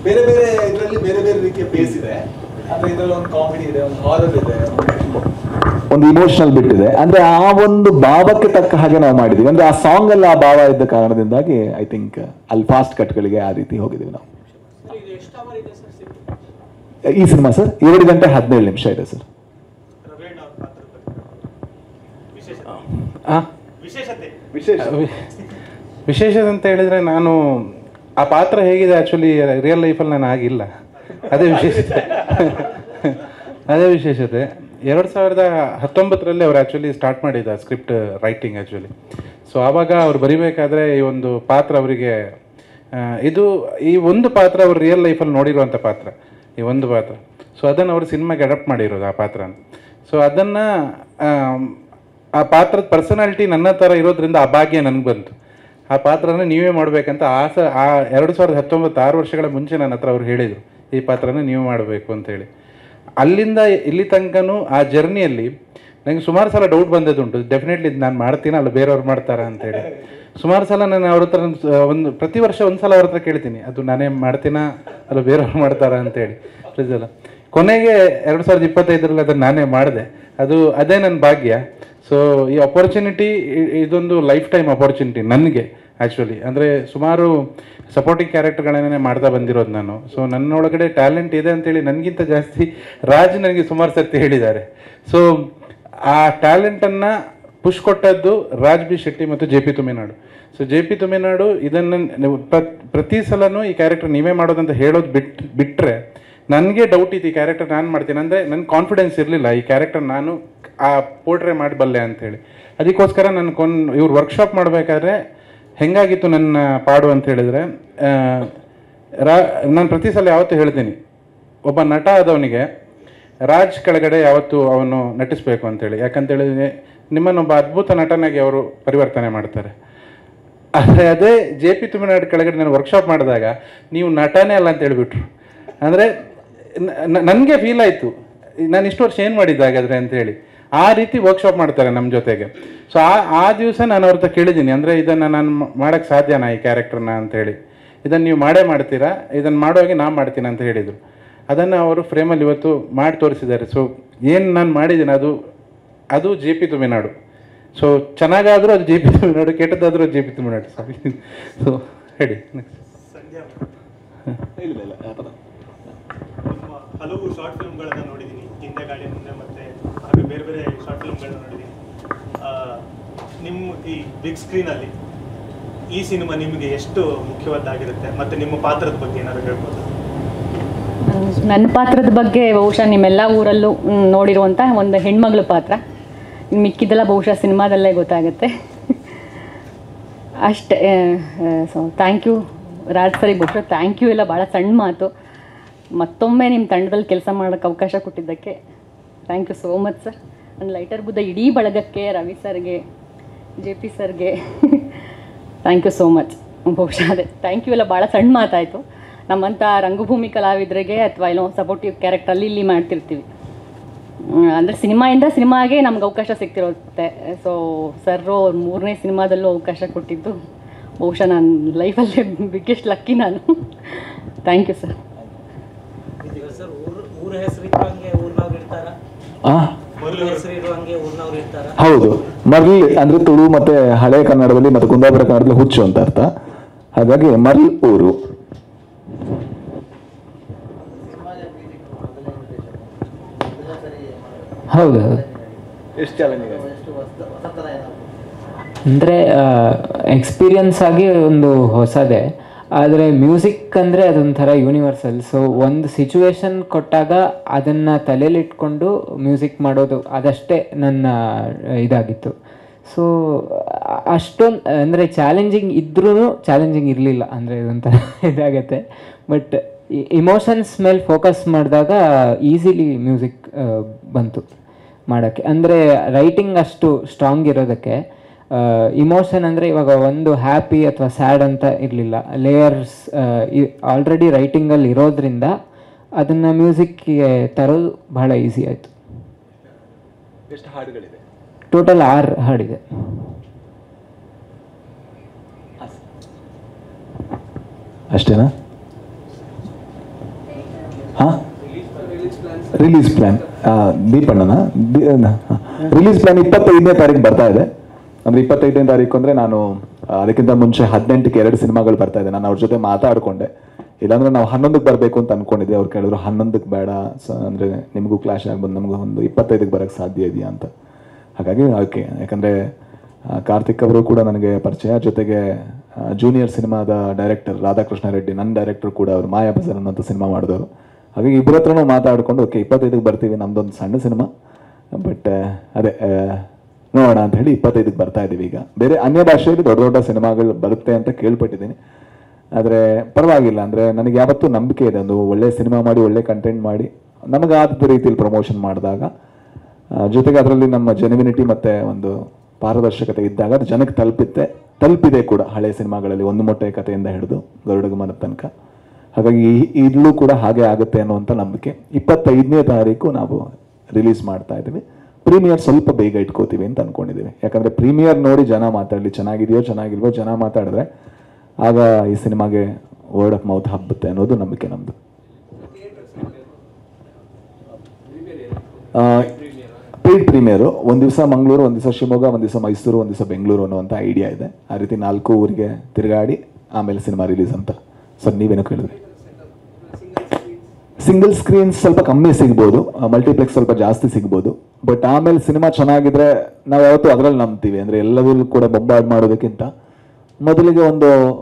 ಬೇರೆ ಬೇರೆ ಇದರಲ್ಲಿ ಬೇರೆ ಬೇರೆ ರೀತಿಯ ಪೇಸ್ ಇದೆ. ಅಂದ್ರೆ ಇದರಲ್ಲಿ ಒಂದು ಕಾಮಿಡಿ ಇದೆ, ಒಂದು ಹಾರರ್ ಇದೆ, ಒಂದು ಇಮೋಷನಲ್ ಬಿಟ್ ಇದೆ. ಅಂದ್ರೆ ಆ ಒಂದು ಭಾವಕ್ಕೆ ತಕ್ಕ ಹಾಗೆ ನಾವು ಮಾಡಿದೀವಿ. ಅಂದ್ರೆ ಆ ಸಾಂಗ್ ಅಲ್ಲಿ ಆ ಭಾವ ಇದ್ದ ಕಾರಣದಿಂದಾಗಿ ಐ ಥಿಂಕ್ ಅಲ್ಲಿ ಫಾಸ್ಟ್ ಕಟ್ಗಳಿಗೆ ಆ ರೀತಿ ಹೋಗಿದ್ದೀವಿ ನಾವು. ಈ ಸಿನಿಮಾ ಸರ್ 2 ಗಂಟೆ 17 ನಿಮಿಷ ಇದೆ ಸರ್. ರವೀಣ್ ಅವರ ಪಾತ್ರದ ವಿಶೇಷತೆ ಅಂತ ಹೇಳಿದ್ರೆ, ನಾನು ಆ ಪಾತ್ರ ಹೇಗಿದೆ ಆ್ಯಕ್ಚುಲಿ ರಿಯಲ್ ಲೈಫಲ್ಲಿ ನಾನು ಆಗಿಲ್ಲ. ಅದೇ ವಿಶೇಷತೆ. ಅದೇ ವಿಶೇಷತೆ. 2019 ಅವ್ರು ಆ್ಯಕ್ಚುಲಿ ಸ್ಟಾರ್ಟ್ ಮಾಡಿದ್ದ ಸ್ಕ್ರಿಪ್ಟ್ ರೈಟಿಂಗ್ ಆ್ಯಕ್ಚುಲಿ. ಸೊ ಆವಾಗ ಅವ್ರು ಬರಿಬೇಕಾದ್ರೆ ಈ ಒಂದು ಪಾತ್ರ ಅವರಿಗೆ ಈ ಒಂದು ಪಾತ್ರ ಅವ್ರು ರಿಯಲ್ ಲೈಫಲ್ಲಿ ನೋಡಿರುವಂಥ ಪಾತ್ರ, ಈ ಒಂದು ಪಾತ್ರ. ಸೊ ಅದನ್ನು ಅವರು ಸಿನಿಮಾಗೆ ಅಡಾಪ್ಟ್ ಮಾಡಿರೋದು ಆ ಪಾತ್ರನ. ಸೊ ಅದನ್ನು ಆ ಪಾತ್ರದ ಪರ್ಸನಾಲಿಟಿ ನನ್ನ ಥರ ಇರೋದ್ರಿಂದ ಆ ಭಾಗ್ಯ ನನಗೆ ಬಂತು. ಆ ಪಾತ್ರನ ನೀವೇ ಮಾಡಬೇಕಂತ ಆ 2019 6 ವರ್ಷಗಳ ಮುಂಚೆ ನನ್ನ ಹತ್ರ ಅವ್ರು ಹೇಳಿದರು, ಈ ಪಾತ್ರನ ನೀವೇ ಮಾಡಬೇಕು ಅಂತೇಳಿ. ಅಲ್ಲಿಂದ ಇಲ್ಲಿ ತನಕನೂ ಆ ಜರ್ನಿಯಲ್ಲಿ ನನಗೆ ಸುಮಾರು ಸಲ ಡೌಟ್ ಬಂದದ್ದುಂಟು, ಡೆಫಿನೆಟ್ಲಿ ಇದು ನಾನು ಮಾಡ್ತೀನ ಅಲ್ಲ ಬೇರೆಯವ್ರು ಮಾಡ್ತಾರಾ ಅಂತೇಳಿ. ಸುಮಾರು ಸಲ ನಾನು ಅವ್ರ ಹತ್ರ ಒಂದು ಪ್ರತಿ ವರ್ಷ ಒಂದು ಸಲ ಅವ್ರ ಹತ್ರ ಕೇಳ್ತೀನಿ, ಅದು ನಾನೇ ಮಾಡ್ತೀನ ಅಲ್ಲ ಬೇರೆಯವ್ರು ಮಾಡ್ತಾರಾ ಅಂತೇಳಿ. ಪ್ರತಿ ಸಲ ಕೊನೆಗೆ 2025ರಲ್ಲಿ ಅದನ್ನು ನಾನೇ ಮಾಡಿದೆ. ಅದೇ ನನ್ನ ಭಾಗ್ಯ. ಸೊ ಈ ಅಪರ್ಚುನಿಟಿ ಇದೊಂದು ಲೈಫ್ ಟೈಮ್ ಅಪರ್ಚುನಿಟಿ ನನಗೆ ಆ್ಯಕ್ಚುಲಿ. ಅಂದರೆ ಸುಮಾರು ಸಪೋರ್ಟಿಂಗ್ ಕ್ಯಾರೆಕ್ಟರ್ಗಳನ್ನೇ ಮಾಡ್ತಾ ಬಂದಿರೋದು ನಾನು. ಸೊ ನನ್ನೊಳಗಡೆ ಟ್ಯಾಲೆಂಟ್ ಇದೆ ಅಂತೇಳಿ ನನಗಿಂತ ಜಾಸ್ತಿ ರಾಜ್ ನನಗೆ ಸುಮಾರು ಸರ್ತಿ ಹೇಳಿದ್ದಾರೆ. ಸೊ ಆ ಟ್ಯಾಲೆಂಟನ್ನು ಪುಷ್ ಕೊಟ್ಟದ್ದು ರಾಜ್ ಬಿ ಶೆಟ್ಟಿ ಮತ್ತು JP Thuminad. So JP Thuminadu ಇದನ್ನು ಪ್ರತಿ ಸಲನೂ ಈ ಕ್ಯಾರೆಕ್ಟರ್ ನೀವೇ ಮಾಡೋದಂತ ಹೇಳೋದು ಬಿಟ್ಟರೆ ನನಗೆ ಡೌಟ್ ಇತ್ತು, ಈ ಕ್ಯಾರೆಕ್ಟರ್ ನಾನು ಮಾಡ್ತೀನಿ. ಅಂದರೆ ನನ್ನ ಕಾನ್ಫಿಡೆನ್ಸ್ ಇರಲಿಲ್ಲ ಈ ಕ್ಯಾರೆಕ್ಟರ್ ನಾನು ಆ ಪೋರ್ಟ್ರೇ ಮಾಡಬಲ್ಲೆ ಅಂಥೇಳಿ. ಅದಕ್ಕೋಸ್ಕರ ನಾನು ಇವ್ರು ವರ್ಕ್ಶಾಪ್ ಮಾಡಬೇಕಾದ್ರೆ ಹೆಂಗಾಗಿತ್ತು ನನ್ನ ಪಾಡು ಅಂತ ಹೇಳಿದರೆ, ನಾನು ಪ್ರತಿ ಸಲ ಯಾವತ್ತೂ ಹೇಳ್ತೀನಿ, ಒಬ್ಬ ನಟ ಆದವನಿಗೆ ರಾಜ್ ಕೆಳಗಡೆ ಯಾವತ್ತೂ ಅವನು ನಟಿಸ್ಬೇಕು ಅಂತೇಳಿ. ಯಾಕಂತೇಳಿದ್ರೆ ನಿಮ್ಮನ್ನೊಬ್ಬ ಅದ್ಭುತ ನಟನಾಗಿ ಅವರು ಪರಿವರ್ತನೆ ಮಾಡ್ತಾರೆ. ಆದರೆ ಅದೇ JP ತುಮಿನಾಡು ಕೆಳಗಡೆ ನಾನು ವರ್ಕ್ಶಾಪ್ ಮಾಡಿದಾಗ ನೀವು ನಟನೇ ಅಲ್ಲ ಅಂತ ಹೇಳಿಬಿಟ್ರು. ಅಂದರೆ ನನಗೆ ಫೀಲ್ ಆಯಿತು, ನಾನು ಇಷ್ಟು ವರ್ಷ ಏನು ಮಾಡಿದ್ದೆ ಹಾಗಾದರೆ ಅಂತೇಳಿ. ಆ ರೀತಿ ವರ್ಕ್ಶಾಪ್ ಮಾಡ್ತಾರೆ ನಮ್ಮ ಜೊತೆಗೆ. ಸೊ ಆ ದಿವಸ ನಾನು ಅವ್ರ ಹತ್ರ ಕೇಳಿದ್ದೀನಿ, ಅಂದರೆ ಇದನ್ನು ನಾನು ಮಾಡೋಕ್ಕೆ ಸಾಧ್ಯನಾ ಈ ಕ್ಯಾರೆಕ್ಟರ್ನ ಅಂತೇಳಿ. ಇದನ್ನು ನೀವು ಮಾಡ್ತೀರಾ, ಇದನ್ನು ಮಾಡುವಾಗೆ ನಾನು ಮಾಡ್ತೀನಿ ಅಂತ ಹೇಳಿದರು. ಅದನ್ನು ಅವರು ಫ್ರೇಮಲ್ಲಿ ಇವತ್ತು ಮಾಡಿ ತೋರಿಸಿದ್ದಾರೆ. ಸೊ ಏನು ನಾನು ಮಾಡಿದ್ದೀನಿ ಅದು JP ತುಮಿನಾಡು. ಸೊ ಚೆನ್ನಾಗಾದರೂ ಅದು JP ತುಮಿನಾಡು, ಕೆಟ್ಟದಾದರೂ JP ತುಮಿನಾಡು. ಸೊ ಹೇಳಿ. ಹಲವು ಶಾರ್ಟ್ ಫಿಲ್ಮ್ಗಳನ್ನು ನೋಡಿದ್ದೀನಿ, ಹಿಂದೆ ಗಾಳಿ ಮುಂದೆ ಮತ್ತೆ ಹಾಗೆ ಬೇರೆ ಬೇರೆ ಶಾರ್ಟ್ ಫಿಲ್ಮ್ಗಳನ್ನ ನೋಡಿದ್ದೀನಿ. ನಿಮ್ಮ ಈ ಬಿಗ್ ಸ್ಕ್ರೀನಲ್ಲಿ ಈ ಸಿನಿಮಾ ನಿಮಗೆ ಎಷ್ಟು ಮುಖ್ಯವಾದ್ದಾಗಿರುತ್ತೆ, ಮತ್ತು ನಿಮ್ಮ ಪಾತ್ರದ ಬಗ್ಗೆ ಏನಾದರೂ ಹೇಳ್ಬೋದು? ನನ್ನ ಪಾತ್ರದ ಬಗ್ಗೆ ಬಹುಶಃ ನಿಮ್ಮೆಲ್ಲ ಊರಲ್ಲೂ ನೋಡಿರುವಂಥ ಒಂದು ಹೆಣ್ಮಗಳ ಪಾತ್ರ. ಮಿಕ್ಕಿದ್ದೆಲ್ಲ ಬಹುಶಃ ಸಿನಿಮಾದಲ್ಲೇ ಗೊತ್ತಾಗುತ್ತೆ ಅಷ್ಟೇ. ಸೊ ಥ್ಯಾಂಕ್ ಯು ರಾಜ್ ಸರಿಗೆ, ಬಹುಶಃ ಥ್ಯಾಂಕ್ ಯು ಎಲ್ಲ ಭಾಳ ಸಣ್ಣ ಮಾತು. ಮತ್ತೊಮ್ಮೆ ನಿಮ್ಮ ತಂಡದಲ್ಲಿ ಕೆಲಸ ಮಾಡೋಕ್ಕೆ ಅವಕಾಶ ಕೊಟ್ಟಿದ್ದಕ್ಕೆ thank you so much sir. ನನ್ನ ಲೈಟರ್ ಬುದ್ಧ ಇಡೀ ಬಳಗಕ್ಕೆ, ರವಿ ಸರ್ಗೆ, JP ಸರ್ಗೆ ಥ್ಯಾಂಕ್ ಯು ಸೋ ಮಚ್. ಬಹುಶಃ ಅದೇ ಥ್ಯಾಂಕ್ ಯು ಎಲ್ಲ ಭಾಳ ಸಣ್ಣ ಮಾತಾಯಿತು. ನಮ್ಮಂಥ ರಂಗಭೂಮಿ ಕಲಾವಿದರಿಗೆ ಅಥವಾ ಏನೋ ಸಪೋರ್ಟಿವ್ ಕ್ಯಾರೆಕ್ಟರ್ ಅಲ್ಲಿ ಮಾಡ್ತಿರ್ತೀವಿ, ಅಂದರೆ ಸಿನಿಮಾಗೆ ನಮ್ಗೆ ಅವಕಾಶ ಸಿಗ್ತಿರುತ್ತೆ. ಸೊ ಸರ್ರು ಅವ್ರ 3ನೇ ಸಿನಿಮಾದಲ್ಲೂ ಅವಕಾಶ ಕೊಟ್ಟಿದ್ದು ಬಹುಶಃ ನಾನು ಲೈಫಲ್ಲೇ ಬಿಗ್ಗೆಸ್ಟ್ ಲಕ್ಕಿ ನಾನು. Thank you sir. ಊರ ಹೆಸರು ಇರುವಂಗೆ ಊರ್ನವ್ರು ಇರ್ತಾರ, ಹೆಸರು ಇರುವಂಗೆ ಊರ್ನವ್ರು ಇರ್ತಾರ. ಹೌದು, ಮರ್ಲ್ ಅಂದ್ರೆ ತುಳು ಮತ್ತೆ ಹಳೆ ಕನ್ನಡದಲ್ಲಿ ಮತ್ತೆ ಕುಂದಾಪುರ ಕನ್ನಡದಲ್ಲಿ ಹುಚ್ಚು ಅಂತ ಅರ್ಥ. ಹಾಗಾಗಿ ಮರ್ಲ್ ಊರು. ಹೌದು, ಎಷ್ಟು ಚಾಲೆಂಜಿಂಗ್ ಅಂದರೆ ಎಕ್ಸ್ಪೀರಿಯನ್ಸ್ ಆಗಿ ಒಂದು ಹೊಸದೇ. ಆದರೆ ಮ್ಯೂಸಿಕ್ ಅಂದರೆ ಅದೊಂಥರ ಯೂನಿವರ್ಸಲ್. ಸೊ ಒಂದು ಸಿಚುವೇಶನ್ ಕೊಟ್ಟಾಗ ಅದನ್ನು ತಲೆಯಲ್ಲಿಟ್ಕೊಂಡು ಮ್ಯೂಸಿಕ್ ಮಾಡೋದು ಅದಷ್ಟೇ ನನ್ನ ಇದಾಗಿತ್ತು. ಸೊ ಅಷ್ಟೊಂದು ಅಂದರೆ ಚಾಲೆಂಜಿಂಗ್ ಇದ್ರೂ ಚಾಲೆಂಜಿಂಗ್ ಇರಲಿಲ್ಲ, ಅಂದರೆ ಇದೊಂಥರ ಇದಾಗತ್ತೆ. ಬಟ್ ಇಮೋಷನ್ಸ್ ಮೇಲೆ ಫೋಕಸ್ ಮಾಡಿದಾಗ ಈಸಿಲಿ ಮ್ಯೂಸಿಕ್ ಬಂತು ಮಾಡೋಕ್ಕೆ. ಅಂದರೆ ರೈಟಿಂಗ್ ಅಷ್ಟು ಸ್ಟ್ರಾಂಗ್ ಇರೋದಕ್ಕೆ ಇಮೋಷನ್ ಅಂದರೆ ಇವಾಗ ಒಂದು ಹ್ಯಾಪಿ ಅಥವಾ ಸ್ಯಾಡ್ ಅಂತ ಇರಲಿಲ್ಲ, ಲೇಯರ್ಸ್ ಆಲ್ರೆಡಿ ರೈಟಿಂಗಲ್ಲಿ ಇರೋದ್ರಿಂದ ಅದನ್ನು ಮ್ಯೂಸಿಕ್ಗೆ ತರೋದು ಬಹಳ ಈಸಿ ಆಯಿತು. ಎಷ್ಟು ಹಾಡುಗಳಿದೆ? ಟೋಟಲ್ 6 ಹಾಡಿದೆ. ಅಷ್ಟೇನಾ? ಹಾಂ, ರಿಲೀಸ್ ಪ್ಲ್ಯಾನ್ ದೀಪಣ್ಣನ ರಿಲೀಸ್ ಪ್ಲ್ಯಾನ್ 25ನೇ ತಾರೀಕು ಬರ್ತಾ ಇದೆ. ಅಂದರೆ 25ನೇ ತಾರೀಕು ಅಂದರೆ ನಾನು ಅದಕ್ಕಿಂತ ಮುಂಚೆ 18ಕ್ಕೆ 2 ಸಿನಿಮಾಗಳು ಬರ್ತಾ ಇದೆ. ನಾನು ಅವ್ರ ಜೊತೆ ಮಾತಾಡಿಕೊಂಡೆ, ಇಲ್ಲಾಂದ್ರೆ ನಾವು 11ಕ್ಕೆ ಬರಬೇಕು ಅಂತ ಅಂದ್ಕೊಂಡಿದ್ದೆ. ಅವ್ರು ಕೇಳಿದ್ರು 11ಕ್ಕೆ ಬೇಡ, ಅಂದರೆ ನಿಮಗೂ ಕ್ಲಾಶ್ ಆಗ್ಬೋದು, ನಮಗೂ ಒಂದು 25ಕ್ಕೆ ಬರೋಕ್ಕೆ ಸಾಧ್ಯ ಇದೆಯಾ ಅಂತ. ಹಾಗಾಗಿ ಓಕೆ, ಯಾಕಂದರೆ ಕಾರ್ತಿಕ್ ಅವರು ಕೂಡ ನನಗೆ ಪರಿಚಯ, ಜೊತೆಗೆ ಜೂನಿಯರ್ ಸಿನಿಮಾದ ಡೈರೆಕ್ಟರ್ ರಾಧಾಕೃಷ್ಣ ರೆಡ್ಡಿ, ನನ್ನ ಡೈರೆಕ್ಟರ್ ಕೂಡ ಅವರು ಮಾಯಾ ಬಜಾರ್ ಅನ್ನೋಂಥ ಸಿನಿಮಾ ಮಾಡಿದವರು. ಹಾಗಾಗಿ ಇಬ್ಬರ ಹತ್ರನೂ ಮಾತಾಡಿಕೊಂಡು ಓಕೆ 25ಕ್ಕೆ ಬರ್ತೀವಿ, ನಮ್ಮದೊಂದು ಸಣ್ಣ ಸಿನಿಮಾ, ಬಟ್ ಅದೇ ನೋಡೋಣ ಅಂತ ಹೇಳಿ 25ಕ್ಕೆ ಬರ್ತಾ ಇದ್ದೀವಿ. ಈಗ ಬೇರೆ ಅನ್ಯ ಭಾಷೆಯಲ್ಲಿ ದೊಡ್ಡ ದೊಡ್ಡ ಸಿನಿಮಾಗಳು ಬರುತ್ತೆ ಅಂತ ಕೇಳ್ಪಟ್ಟಿದ್ದೀನಿ, ಆದರೆ ಪರವಾಗಿಲ್ಲ. ಅಂದರೆ ನನಗೆ ಯಾವತ್ತೂ ನಂಬಿಕೆ ಇದೆ, ಒಂದು ಒಳ್ಳೆ ಸಿನಿಮಾ ಮಾಡಿ ಒಳ್ಳೆ ಕಂಟೆಂಟ್ ಮಾಡಿ ನಮಗಾದ ರೀತಿಯಲ್ಲಿ ಪ್ರಮೋಷನ್ ಮಾಡಿದಾಗ, ಜೊತೆಗೆ ಅದರಲ್ಲಿ ನಮ್ಮ ಜೆನ್ಯುನಿಟಿ ಮತ್ತು ಒಂದು ಪಾರದರ್ಶಕತೆ ಇದ್ದಾಗ ಅದು ಜನಕ್ಕೆ ತಲುಪಿದೆ ಕೂಡ. ಹಳೆ ಸಿನಿಮಾಗಳಲ್ಲಿ ಒಂದು ಮೊಟ್ಟೆ ಕಥೆಯಿಂದ ಹಿಡಿದು ಗರುಡಗಮನದ ತನಕ. ಹಾಗಾಗಿ ಇಲ್ಲೂ ಕೂಡ ಹಾಗೆ ಆಗುತ್ತೆ ಅನ್ನುವಂಥ ನಂಬಿಕೆ. 25ನೇ ತಾರೀಕು ನಾವು ರಿಲೀಸ್ ಮಾಡ್ತಾ ಇದ್ದೀವಿ. ಪ್ರೀಮಿಯರ್ ಸ್ವಲ್ಪ ಬೇಗ ಇಟ್ಕೋತೀವಿ ಅಂತ ಅನ್ಕೊಂಡಿದ್ದೀವಿ. ಯಾಕಂದರೆ ಪ್ರೀಮಿಯರ್ ನೋಡಿ ಜನ ಮಾತಾಡಲಿ, ಚೆನ್ನಾಗಿದೆಯೋ ಚೆನ್ನಾಗಿಲ್ವೋ ಜನ ಮಾತಾಡಿದ್ರೆ ಆಗ ಈ ಸಿನಿಮಾಗೆ ವರ್ಡ್ ಆಫ್ ಮೌತ್ ಹಬ್ಬುತ್ತೆ ಅನ್ನೋದು ನಂಬಿಕೆ ನಮ್ಮದು. ಪೇಯ್ಡ್ ಪ್ರೀಮಿಯರು ಒಂದು ದಿವಸ ಮಂಗಳೂರು, ಒಂದು ದಿವಸ ಶಿವಮೊಗ್ಗ, ಒಂದು ದಿವಸ ಮೈಸೂರು, ಒಂದು ದಿವಸ ಬೆಂಗಳೂರು ಅನ್ನುವಂಥ ಐಡಿಯಾ ಇದೆ. ಆ ರೀತಿ 4 ಊರಿಗೆ ತಿರುಗಾಡಿ ಆಮೇಲೆ ಸಿನಿಮಾ ರಿಲೀಸ್ ಅಂತ. ಸರ್ ನೀವೇನೋ ಕೇಳಿದ್ರಿ? ಸಿಂಗಲ್ ಸ್ಕ್ರೀನ್ಸ್ ಸ್ವಲ್ಪ ಕಮ್ಮಿ ಸಿಗ್ಬೋದು, ಮಲ್ಟಿಪ್ಲೆಕ್ಸ್ ಸ್ವಲ್ಪ ಜಾಸ್ತಿ ಸಿಗ್ಬೋದು. ಬಟ್ ಆಮೇಲೆ ಸಿನಿಮಾ ಚೆನ್ನಾಗಿದ್ರೆ ನಾವು ಯಾವತ್ತೂ ಅದರಲ್ಲಿ ನಂಬ್ತೀವಿ. ಅಂದರೆ ಎಲ್ಲದೂ ಕೂಡ ಬೊಂಬಾರ್ಡ್ ಮಾಡೋದಕ್ಕಿಂತ ಮೊದಲಿಗೆ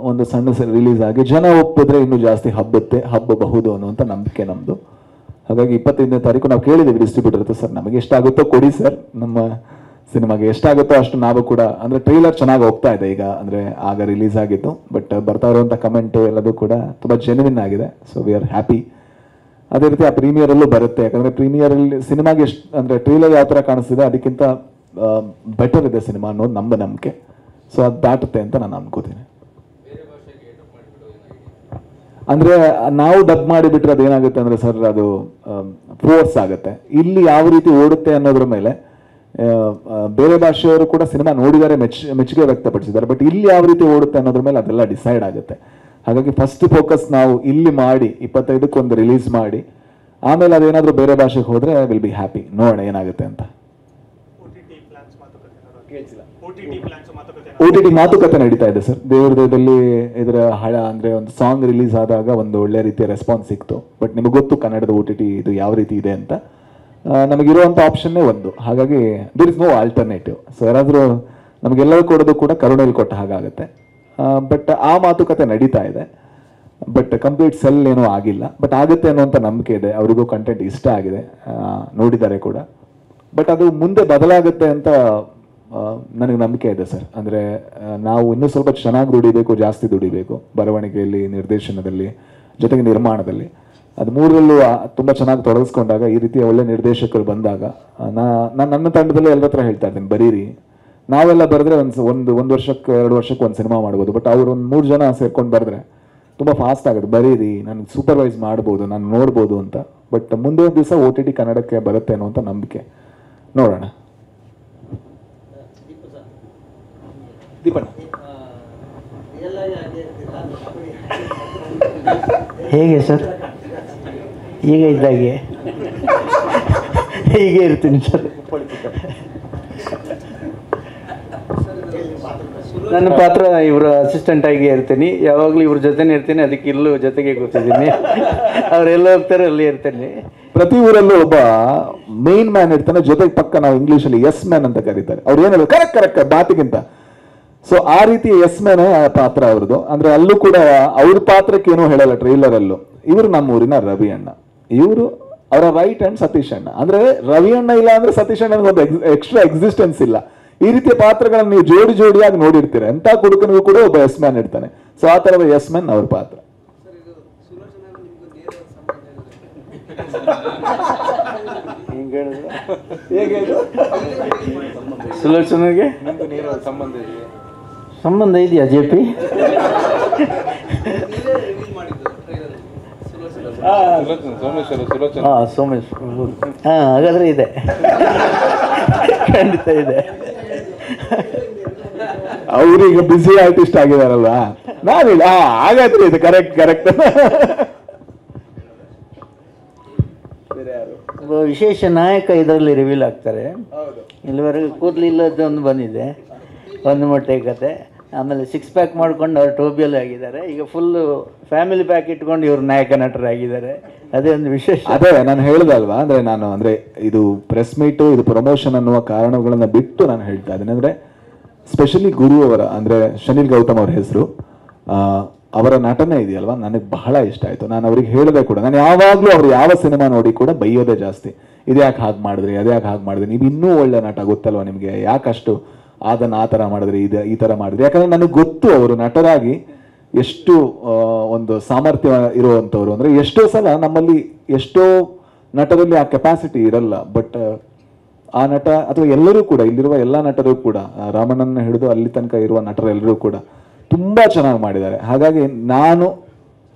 ಒಂದು ಸಣ್ಣ ರಿಲೀಸ್ ಆಗಿ ಜನ ಒಪ್ಪಿದ್ರೆ ಇನ್ನೂ ಜಾಸ್ತಿ ಹಬ್ಬಬಹುದು ಅನ್ನುವಂಥ ನಂಬಿಕೆ ನಮ್ಮದು. ಹಾಗಾಗಿ 25ನೇ ತಾರೀಕು ನಾವು ಕೇಳಿದ್ದೀವಿ ಡಿಸ್ಟ್ರಿಬ್ಯೂಟರ್ ಹತ್ರ, ಸರ್ ನಮಗೆ ಎಷ್ಟಾಗುತ್ತೋ ಕೊಡಿ ಸರ್, ನಮ್ಮ ಸಿನಿಮಾಗೆ ಎಷ್ಟಾಗುತ್ತೋ ಅಷ್ಟು ನಾವು ಕೂಡ. ಅಂದರೆ ಟ್ರೈಲರ್ ಚೆನ್ನಾಗಿ ಹೋಗ್ತಾ ಇದೆ ಈಗ, ಅಂದರೆ ಆಗ ರಿಲೀಸ್ ಆಗಿತ್ತು. ಬಟ್ ಬರ್ತಾ ಇರುವಂಥ ಕಮೆಂಟು ಎಲ್ಲದೂ ಕೂಡ ತುಂಬ ಜೆನ್ಯೂನ್ ಆಗಿದೆ. So we are happy. ಅದೇ ರೀತಿ ಆ ಪ್ರೀಮಿಯರಲ್ಲೂ ಬರುತ್ತೆ. ಯಾಕಂದರೆ ಪ್ರೀಮಿಯರಲ್ಲಿ ಸಿನಿಮಾಗೆ ಎಷ್ಟು ಅಂದರೆ ಟ್ರೈಲರ್ ಯಾವ ಥರ ಕಾಣಿಸ್ತಿದೆ ಅದಕ್ಕಿಂತ ಬೆಟರ್ ಇದೆ ಸಿನಿಮಾ ಅನ್ನೋದು ನಮ್ಮ ನಂಬಿಕೆ. ಸೊ ಅದು ದಾಟುತ್ತೆ ಅಂತ ನಾನು ಅನ್ಕೋತೀನಿ. ಅಂದರೆ ನಾವು ಡಬ್ ಮಾಡಿಬಿಟ್ರೆ ಅದೇನಾಗುತ್ತೆ ಅಂದರೆ ಸರ್ ಅದು ಫೋರ್ಸ್ ಆಗುತ್ತೆ. ಇಲ್ಲಿ ಯಾವ ರೀತಿ ಓಡುತ್ತೆ ಅನ್ನೋದ್ರ ಮೇಲೆ ಬೇರೆ ಭಾಷೆಯವರು ಕೂಡ ಸಿನಿಮಾ ನೋಡಿದ್ದಾರೆ, ಮೆಚ್ಚುಗೆ ವ್ಯಕ್ತಪಡಿಸಿದ್ದಾರೆ. ಬಟ್ ಇಲ್ಲಿ ಯಾವ ರೀತಿ ಓಡುತ್ತೆ ಅನ್ನೋದ್ರ ಮೇಲೆ ಅದೆಲ್ಲ ಡಿಸೈಡ್ ಆಗುತ್ತೆ. ಹಾಗಾಗಿ ಫಸ್ಟ್ ಫೋಕಸ್ ನಾವು ಇಲ್ಲಿ ಮಾಡಿ 25ಕ್ಕೆ ಒಂದು ರಿಲೀಸ್ ಮಾಡಿ ಆಮೇಲೆ ಅದೇನಾದರೂ ಬೇರೆ ಭಾಷೆಗೆ ಹೋದರೆ ಐ ವಿಲ್ ಬಿ ಹ್ಯಾಪಿ. ನೋಡೋಣ ಏನಾಗುತ್ತೆ ಅಂತ. OTT ಮಾತುಕತೆ ನಡೀತಾ ಇದೆ ಸರ್. ದೇವ್ರದಲ್ಲಿ ಇದರ ಅಂದರೆ ಒಂದು ಸಾಂಗ್ ರಿಲೀಸ್ ಆದಾಗ ಒಂದು ಒಳ್ಳೆ ರೀತಿಯ ರೆಸ್ಪಾನ್ಸ್ ಸಿಕ್ತು. ಬಟ್ ನಿಮಗೆ ಗೊತ್ತು ಕನ್ನಡದ OTT ಇದು ಯಾವ ರೀತಿ ಇದೆ ಅಂತ. ನಮಗಿರುವಂಥ ಆಪ್ಷನ್ನೇ ಒಂದು. ಹಾಗಾಗಿ there is no alternative. So ಯಾರಾದರೂ ನಮಗೆಲ್ಲರೂ ಕೊಡೋದು ಕೂಡ ಕರುಣೆಯಲ್ಲಿ ಕೊಟ್ಟ ಹಾಗಾಗುತ್ತೆ. ಬಟ್ ಆ ಮಾತುಕತೆ ನಡೀತಾ ಇದೆ. ಬಟ್ ಕಂಪ್ಲೀಟ್ ಸೆಲ್ ಏನೂ ಆಗಿಲ್ಲ. ಬಟ್ ಆಗುತ್ತೆ ಅನ್ನೋಂಥ ನಂಬಿಕೆ ಇದೆ. ಅವರಿಗೂ ಕಂಟೆಂಟ್ ಇಷ್ಟ ಆಗಿದೆ, ನೋಡಿದ್ದಾರೆ ಕೂಡ. ಬಟ್ ಅದು ಮುಂದೆ ಬದಲಾಗುತ್ತೆ ಅಂತ ನನಗೆ ನಂಬಿಕೆ ಇದೆ ಸರ್. ಅಂದರೆ ನಾವು ಇನ್ನೂ ಸ್ವಲ್ಪ ಚೆನ್ನಾಗಿ ದುಡಿಬೇಕು, ಜಾಸ್ತಿ ದುಡಿಬೇಕು. ಬರವಣಿಗೆಯಲ್ಲಿ, ನಿರ್ದೇಶನದಲ್ಲಿ, ಜೊತೆಗೆ ನಿರ್ಮಾಣದಲ್ಲಿ. ಅದು ಮೂರರಲ್ಲೂ ತುಂಬ ಚೆನ್ನಾಗಿ ತೊಡಗಿಸ್ಕೊಂಡಾಗ, ಈ ರೀತಿಯ ಒಳ್ಳೆ ನಿರ್ದೇಶಕರು ಬಂದಾಗ ನಾನು ನನ್ನ ತಂಡದಲ್ಲಿ ಎಲ್ಲರ ಹತ್ರ ಹೇಳ್ತಾ ಇದ್ದೀನಿ, ಬರೀರಿ. ನಾವೆಲ್ಲ ಬರೆದ್ರೆ ಒಂದು ವರ್ಷಕ್ಕೆ 2 ವರ್ಷಕ್ಕೆ ಒಂದು ಸಿನಿಮಾ ಮಾಡ್ಬೋದು. ಬಟ್ ಅವ್ರು ಒಂದು 3 ಜನ ಸೇರ್ಕೊಂಡು ಬರೆದ್ರೆ ತುಂಬ ಫಾಸ್ಟ್ ಆಗುತ್ತೆ. ಬರೀರಿ, ನಾನು ಸೂಪರ್ವೈಸ್ ಮಾಡ್ಬೋದು, ನಾನು ನೋಡ್ಬೋದು ಅಂತ. ಬಟ್ ಮುಂದೆ ಒಂದು ದಿವಸ OTT ಕನ್ನಡಕ್ಕೆ ಬರುತ್ತೆ ಅನ್ನುವಂಥ ನಂಬಿಕೆ. ನೋಡೋಣ. ದೀಪಣ್ಣ ಹೇಗೆ ಸರ್? ಈಗ ಇದ್ದಾಗೆ ಹೀಗೆ ಇರ್ತೀನಿ ಸರ್. ನನ್ನ ಪಾತ್ರ ಇವರ ಅಸಿಸ್ಟೆಂಟ್ ಆಗಿ ಇರ್ತೀನಿ. ಯಾವಾಗಲೂ ಇವ್ರ ಜೊತೆನೇ ಇರ್ತೀನಿ. ಅದಕ್ಕೆ ಇಲ್ಲೂ ಜೊತೆಗೆ ಕೂತಿದ್ದೀನಿ. ಅವರೆಲ್ಲ ಹೋಗ್ತಾರೆ, ಅಲ್ಲಿ ಇರ್ತೇನೆ. ಪ್ರತಿ ಊರಲ್ಲೂ ಒಬ್ಬ ಮೇನ್ ಮ್ಯಾನ್ ಇರ್ತಾನೆ, ಜೊತೆಗೆ ಪಕ್ಕ ನಾವು ಇಂಗ್ಲೀಷಲ್ಲಿ ಎಸ್ ಮ್ಯಾನ್ ಅಂತ ಕರೀತಾರೆ. ಅವ್ರು ಏನು ಹೇಳೋದು ಕರೆಕ್ಟ್ ಮಾತಿಗಿಂತ. ಸೊ ಆ ರೀತಿ ಎಸ್ ಮ್ಯಾನ್ ಪಾತ್ರ ಅವ್ರದ್ದು. ಅಂದ್ರೆ ಅಲ್ಲೂ ಕೂಡ ಅವ್ರ ಪಾತ್ರಕ್ಕೆ ಏನೂ ಹೇಳಲ್ಲ ಟ್ರೈಲರಲ್ಲೂ. ಇವರು ನಮ್ಮೂರಿನ ರವಿ ಅಣ್ಣ, ಇವರು ಅವರ ರೈಟ್ ಹ್ಯಾಂಡ್ ಸತೀಶ್ ಅಣ್ಣ. ಅಂದ್ರೆ ರವಿ ಅಣ್ಣ ಇಲ್ಲ ಅಂದ್ರೆ ಸತೀಶ್ ಅಣ್ಣನಿಗೆ ಒಂದು ಎಕ್ಸ್ಟ್ರಾ ಎಕ್ಸಿಸ್ಟೆನ್ಸ್ ಇಲ್ಲ. ಈ ರೀತಿಯ ಪಾತ್ರಗಳನ್ನು ನೀವು ಜೋಡಿಯಾಗಿ ನೋಡಿರ್ತೀರ. ಎಂತ ಕುಡುಕನಿಗೂ ಕೂಡ ಒಬ್ಬ ಎಸ್ ಮ್ಯಾನ್ ಇರ್ತಾನೆ. ಸೊ ಆ ತರದ ಎಸ್ ಮ್ಯಾನ್ ಅವ್ರ ಪಾತ್ರ. ಸುಲೋಚನೆಗೆ ಸಂಬಂಧ ಇದೆಯಾ JP? ಸೋಮೇಶ್. ಹಾಗಾದ್ರೆ ಇದೆ, ಖಂಡಿತ ಇದೆ. ಅವ್ರೀಗ ಬಿಸಿ ಆರ್ಟಿಸ್ಟ್ ಆಗಿದಾರಲ್ವಾ, ನಾನಿಲ್ಲ. ಹಾಗಾದ್ರೆ ಇದು ಕರೆಕ್ಟ್. ವಿಶೇಷ ನಾಯಕ ಇದರಲ್ಲಿ ರಿವೀಲ್ ಆಗ್ತಾರೆ. ಇಲ್ಲಿವರೆಗೆ ಕೂದಲಿಲ್ಲದೊಂದು ಬಂದಿದೆ, ಒಂದು ಮೊಟ್ಟೆ ಕತೆ. ಆಮೇಲೆ 6 ಪ್ಯಾಕ್ ಮಾಡ್ಕೊಂಡು ಅವ್ರು ಟೋಬಿಯಲ್ಲಿ ಆಗಿದ್ದಾರೆ. ಈಗ ಫುಲ್ಲು ಫ್ಯಾಮಿಲಿ ಪ್ಯಾಕ್ ಇಟ್ಕೊಂಡು ಇವ್ರು ನಾಯಕ ನಟರಾಗಿದ್ದಾರೆ. ಅದೇ ಒಂದು ವಿಶೇಷ. ಅದೇ ನಾನು ಹೇಳ್ದಲ್ವಾ, ಅಂದ್ರೆ ಇದು ಪ್ರೆಸ್ ಮೀಟು, ಇದು ಪ್ರಮೋಷನ್ ಅನ್ನುವ ಕಾರಣಗಳನ್ನ ಬಿಟ್ಟು ನಾನು ಹೇಳ್ತಾ ಇದ್ದೇನೆ. ಅಂದ್ರೆ ಸ್ಪೆಷಲಿ ಗುರು ಅವರ, ಅಂದ್ರೆ ಶನಿಲ್ ಗೌತಮ್ ಅವ್ರ ಹೆಸರು, ಅವರ ನಟನೆ ಇದೆಯಲ್ವಾ, ನನಗೆ ಬಹಳ ಇಷ್ಟ ಆಯ್ತು. ನಾನು ಅವ್ರಿಗೆ ಹೇಳಿದೆ ಕೂಡ, ನಾನು ಯಾವಾಗಲೂ ಅವ್ರು ಯಾವ ಸಿನಿಮಾ ನೋಡಿ ಕೂಡ ಬೈಯೋದೇ ಜಾಸ್ತಿ. ಇದ್ಯಾಕೆ ಹಾಗೆ ಮಾಡಿದ್ರಿ, ಅದ್ಯಾಕೆ ಹಾಗೆ ಮಾಡಿದ್ರಿ, ನೀವು ಇನ್ನೂ ಒಳ್ಳೆ ನಟ ಗೊತ್ತಲ್ವ ನಿಮಗೆ, ಯಾಕಷ್ಟು ಅದನ್ನು ಆ ಥರ ಮಾಡಿದ್ರಿ, ಈ ಥರ ಮಾಡಿದ್ರಿ. ಯಾಕಂದ್ರೆ ನನಗೆ ಗೊತ್ತು ಅವರು ನಟರಾಗಿ ಎಷ್ಟು ಒಂದು ಸಾಮರ್ಥ್ಯ ಇರುವಂಥವ್ರು. ಅಂದರೆ ಎಷ್ಟೋ ಸಲ ನಮ್ಮಲ್ಲಿ ಎಷ್ಟೋ ನಟರಲ್ಲಿ ಆ ಕೆಪಾಸಿಟಿ ಇರಲ್ಲ. ಬಟ್ ಆ ನಟ ಅಥವಾ ಎಲ್ಲರೂ ಕೂಡ, ಇಲ್ಲಿರುವ ಎಲ್ಲ ನಟರು ಕೂಡ, ರಾಮಣ್ಣನ ಹಿಡಿದು ಅಲ್ಲಿ ತನಕ ಇರುವ ನಟರೆಲ್ಲರೂ ಕೂಡ ತುಂಬ ಚೆನ್ನಾಗಿ ಮಾಡಿದ್ದಾರೆ. ಹಾಗಾಗಿ ನಾನು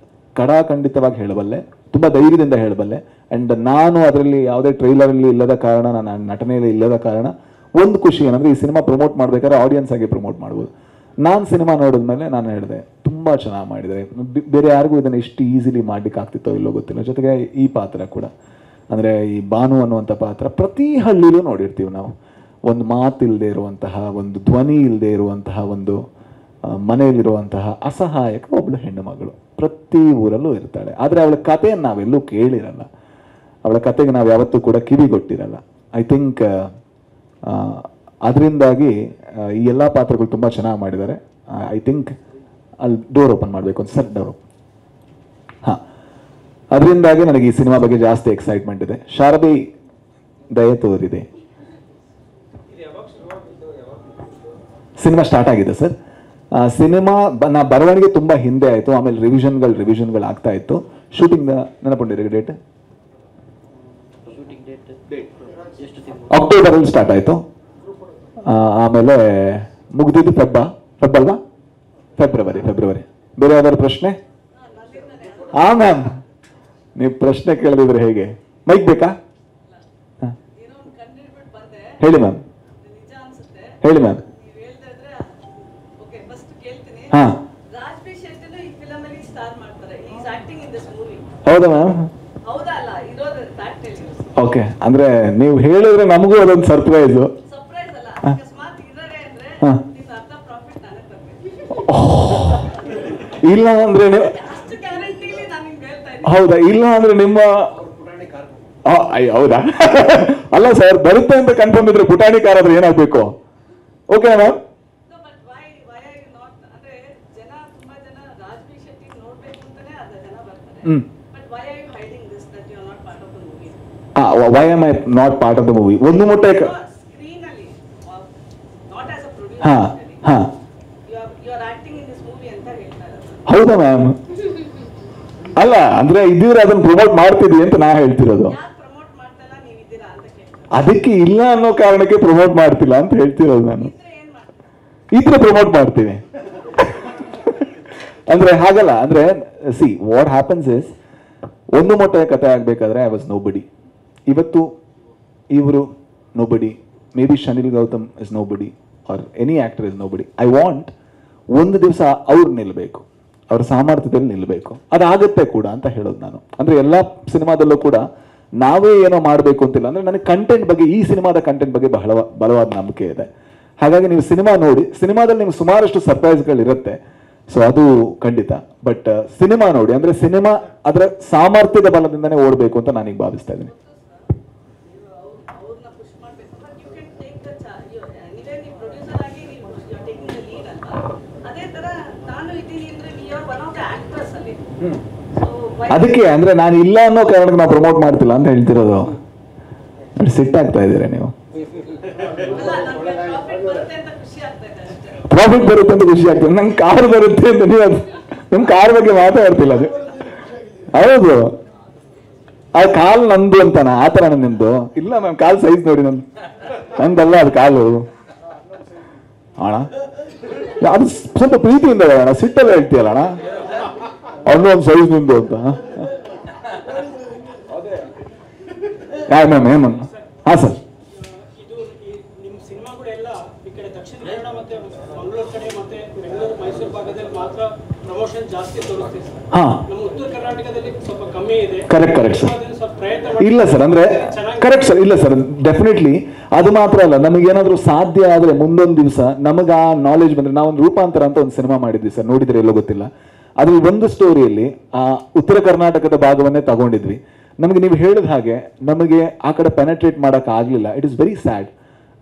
ಖಂಡಿತವಾಗಿ ಹೇಳಬಲ್ಲೆ, ತುಂಬ ಧೈರ್ಯದಿಂದ ಹೇಳಬಲ್ಲೆ, ಆ್ಯಂಡ್ ನಾನು ಅದರಲ್ಲಿ ಯಾವುದೇ ಟ್ರೈಲರಲ್ಲಿ ಇಲ್ಲದ ಕಾರಣ, ನನ್ನ ನಟನೆಯಲ್ಲಿ ಇಲ್ಲದ ಕಾರಣ ಒಂದು ಖುಷಿ ಏನಂದರೆ ಈ ಸಿನಿಮಾ ಪ್ರಮೋಟ್ ಮಾಡಬೇಕಾದ್ರೆ ಆಡಿಯನ್ಸ್ ಆಗಿ ಪ್ರಮೋಟ್ ಮಾಡ್ಬೋದು. ನಾನು ಸಿನಿಮಾ ನೋಡಿದ್ಮೇಲೆ ನಾನು ಹೇಳಿದೆ ತುಂಬ ಚೆನ್ನಾಗಿ ಮಾಡಿದ್ದಾರೆ, ಬೇರೆ ಯಾರಿಗೂ ಇದನ್ನು ಎಷ್ಟು ಈಸಿಲಿ ಮಾಡ್ಲಿಕ್ಕೆ ಆಗ್ತಿತ್ತೋ ಇಲ್ಲೋ ಗೊತ್ತಿಲ್ಲ. ಜೊತೆಗೆ ಈ ಪಾತ್ರ ಕೂಡ ಅಂದರೆ ಈ ಭಾನು ಅನ್ನುವಂಥ ಪಾತ್ರ ಪ್ರತಿ ಹಳ್ಳಿಲೂ ನೋಡಿರ್ತೀವಿ ನಾವು. ಒಂದು ಮಾತಿಲ್ಲದೆ ಇರುವಂತಹ, ಒಂದು ಧ್ವನಿ ಇಲ್ಲದೆ ಇರುವಂತಹ, ಒಂದು ಮನೆಯಲ್ಲಿರುವಂತಹ ಅಸಹಾಯಕ ಒಬ್ಬಳು ಹೆಣ್ಣು ಮಗಳು ಪ್ರತಿ ಊರಲ್ಲೂ ಇರ್ತಾಳೆ. ಆದರೆ ಅವಳ ಕಥೆಯನ್ನು ನಾವೆಲ್ಲೂ ಕೇಳಿರಲ್ಲ, ಅವಳ ಕತೆಗೆ ನಾವು ಯಾವತ್ತೂ ಕೂಡ ಕಿವಿಗೊಟ್ಟಿರಲ್ಲ. ಐ ಥಿಂಕ್ ಅದರಿಂದಾಗಿ ಈ ಎಲ್ಲ ಪಾತ್ರಗಳು ತುಂಬ ಚೆನ್ನಾಗಿ ಮಾಡಿದ್ದಾರೆ. ಐ ಥಿಂಕ್ ಅಲ್ಲಿ ಡೋರ್ ಓಪನ್ ಮಾಡಬೇಕು ಅಂತ ಸರ್, ಡೋರ್ ಓಪನ್. ಹಾಂ, ಅದರಿಂದಾಗಿ ನನಗೆ ಈ ಸಿನಿಮಾ ಬಗ್ಗೆ ಜಾಸ್ತಿ ಎಕ್ಸೈಟ್ಮೆಂಟ್ ಇದೆ. ಶಾರದಿ ದಯೆ ತೋರಿದೆ. ಸಿನಿಮಾ ಸ್ಟಾರ್ಟ್ ಆಗಿದೆ ಸರ್. ಸಿನಿಮಾ ನಾ ಬರವಣಿಗೆ ತುಂಬ ಹಿಂದೆ ಆಯಿತು, ಆಮೇಲೆ ರಿವಿಷನ್ಗಳು ಆಗ್ತಾ ಇತ್ತು. ಶೂಟಿಂಗ್ ನೆನಪುಂಡಿದೆ ಡೇಟ್? ಅಕ್ಟೋಬರಲ್ಲಿ ಸ್ಟಾರ್ಟ್ ಆಯಿತು, ಆಮೇಲೆ ಮುಗ್ದಿದ್ದು ಫೆಬ್ರವರಿ. ಬೇರೆ ಯಾವ್ದಾದ್ರು ಪ್ರಶ್ನೆ? ಹಾ ಮ್ಯಾಮ್, ನೀವು ಪ್ರಶ್ನೆ ಕೇಳಿದ್ರೆ ಹೇಗೆ? ಮೈಕ್ ಬೇಕಾ? ಹೇಳಿ ಮ್ಯಾಮ್, ಹೇಳಿ ಮ್ಯಾಮ್. ಹಾ, ಹೌದಾ ಮ್ಯಾಮ್? ಓಕೆ, ಅಂದ್ರೆ ನೀವು ಹೇಳಿದ್ರೆ ನಮಗೂ ಅದೊಂದು ಸರ್ಪ್ರೈಸು. ಇಲ್ಲ ಅಂದ್ರೆ ಹೌದಾ? ಇಲ್ಲ ಅಂದ್ರೆ ನಿಮ್ಮ ಹೌದಾ? ಅಲ್ಲ ಸರ್, ಬರುತ್ತೆ ಅಂತ ಕನ್ಫರ್ಮ್ ಇದ್ರೆ ಪುಟಾಣಿ ಕಾರ್ ಆದ್ರೆ ಏನಾಗ್ಬೇಕು? Okay ma'am. Why am I not part of the movie? ಒಂದು ಮೊಟ್ಟೆ ಹೌದಾ ಮ್ಯಾಮ್? ಅಲ್ಲ ಅಂದ್ರೆ ಇದ್ದೀರ ಅದನ್ನ ಪ್ರಮೋಟ್ ಮಾಡ್ತಿದ್ವಿ ಅಂತ ನಾ ಹೇಳ್ತಿರೋದು. ಅದಕ್ಕೆ ಇಲ್ಲ ಅನ್ನೋ ಕಾರಣಕ್ಕೆ ಪ್ರಮೋಟ್ ಮಾಡ್ತಿಲ್ಲ ಅಂತ ಹೇಳ್ತಿರೋದು ನಾನು. ಇದ್ರೆ ಪ್ರಮೋಟ್ ಮಾಡ್ತೀವಿ ಅಂದ್ರೆ ಹಾಗಲ್ಲ. ಅಂದ್ರೆ ಸಿ ವಾಟ್ ಹ್ಯಾಪನ್ಸ್ ಇಸ್, ಒಂದು ಮೊಟ್ಟೆಯ ಕಥೆ ಆಗ್ಬೇಕಾದ್ರೆ ಐ ವಾಸ್ ನೋಬಡಿ. ಇವತ್ತು ಇವರು nobody, maybe Shanil Gautam is nobody or any actor is nobody. I want ಒಂದು ದಿವಸ ಅವ್ರು ನಿಲ್ಲಬೇಕು, ಅವ್ರ ಸಾಮರ್ಥ್ಯದಲ್ಲಿ ನಿಲ್ಲಬೇಕು. ಅದಾಗುತ್ತೆ ಕೂಡ ಅಂತ ಹೇಳೋದು ನಾನು. ಅಂದ್ರೆ ಎಲ್ಲ ಸಿನಿಮಾದಲ್ಲೂ ಕೂಡ ನಾವೇ ಏನೋ ಮಾಡಬೇಕು ಅಂತಿಲ್ಲ. ಅಂದ್ರೆ ನನಗೆ ಕಂಟೆಂಟ್ ಬಗ್ಗೆ, ಈ ಸಿನಿಮಾದ ಕಂಟೆಂಟ್ ಬಗ್ಗೆ ಬಲವಾದ ನಂಬಿಕೆ ಇದೆ. ಹಾಗಾಗಿ ನೀವು ಸಿನಿಮಾ ನೋಡಿ, ಸಿನಿಮಾದಲ್ಲಿ ನಿಮ್ಗೆ ಸುಮಾರಷ್ಟು ಸರ್ಪ್ರೈಸ್ಗಳು ಇರುತ್ತೆ, ಸೊ ಅದು ಖಂಡಿತ. ಬಟ್ ಸಿನಿಮಾ ನೋಡಿ, ಅಂದ್ರೆ ಸಿನಿಮಾ ಅದರ ಸಾಮರ್ಥ್ಯದ ಬಲದಿಂದನೇ ಓಡಬೇಕು ಅಂತ ನಾನೀಗ ಭಾವಿಸ್ತಾ ಇದ್ದೀನಿ. ಅದಕ್ಕೆ ಅಂದ್ರೆ ನಾನು ಇಲ್ಲ ಅನ್ನೋ ಕಾರಣಕ್ಕೆ ನಾವು ಪ್ರಮೋಟ್ ಮಾಡ್ತಿಲ್ಲ ಅಂತ ಹೇಳ್ತಿರೋದು. ಸಿಟ್ಟಾಗ್ತಾ ಇದ್ದೀರಾ ನೀವು? ಪ್ರಾಫಿಟ್ ಬರುತ್ತೆ ಅಂತ ಖುಷಿ ಆಗ್ತದೆ. ನಂಗೆ ಕಾರ್ ಬರುತ್ತೆ ಅಂತ ನೀವು ನಿಮ್ ಕಾರ್ ಬಗ್ಗೆ ಮಾತಾಡ್ತಿಲ್ಲ. ಅದು ಹೌದು, ಆ ಕಾಲ್ ನಂದು ಅಂತಾನ ಆತರ ನಿಮ್ದು? ಇಲ್ಲ ಮ್ಯಾಮ್, ಕಾಲ್ ಸೈಜ್ ನೋಡಿ ನಂದಲ್ಲ ಅದು ಕಾಲು ಅಣ್ಣ. ಅದು ಸ್ವಲ್ಪ ಪ್ರೀತಿಯಿಂದ ಹೇಳೋಣ, ಸಿಟ್ಟಲ್ಲ ಹೇಳ್ತೀಯಲ್ಲ ಅಣ್ಣ, ಅವನೊಂದು ಸೈಜ್ ನಿಂದು ಅಂತ. ಮ್ಯಾಮ್ ಏನು? ಹಾ ಸರ್, ಕರೆಕ್ಟ್ ಸರ್. ಇಲ್ಲ ಸರ್, ಅಂದ್ರೆ ಕರೆಕ್ಟ್ ಸರ್. ಇಲ್ಲ ಸರ್, ಡೆಫಿನೆಟ್ಲಿ ಅದು ಮಾತ್ರ ಅಲ್ಲ, ನಮಗೇನಾದ್ರೂ ಸಾಧ್ಯ ಆದ್ರೆ ಮುಂದೊಂದು ದಿವಸ ನಮಗ ಆ ನಾಲೆಜ್ ಬಂದ್ರೆ, ನಾವೊಂದು ರೂಪಾಂತರ ಅಂತ ಒಂದು ಸಿನಿಮಾ ಮಾಡಿದ್ವಿ ಸರ್, ನೋಡಿದ್ರೆ ಎಲ್ಲೋ ಗೊತ್ತಿಲ್ಲ. ಅದ್ರಲ್ಲಿ ಒಂದು ಸ್ಟೋರಿಯಲ್ಲಿ ಆ ಉತ್ತರ ಕರ್ನಾಟಕದ ಭಾಗವನ್ನೇ ತಗೊಂಡಿದ್ವಿ. ನಮಗೆ ನೀವು ಹೇಳಿದ ಹಾಗೆ ನಮಗೆ ಆ ಕಡೆ ಪೆನೆಟ್ರೇಟ್ ಮಾಡಕ್ ಆಗ್ಲಿಲ್ಲ. ಇಟ್ ಇಸ್ ವೆರಿ ಸ್ಯಾಡ್,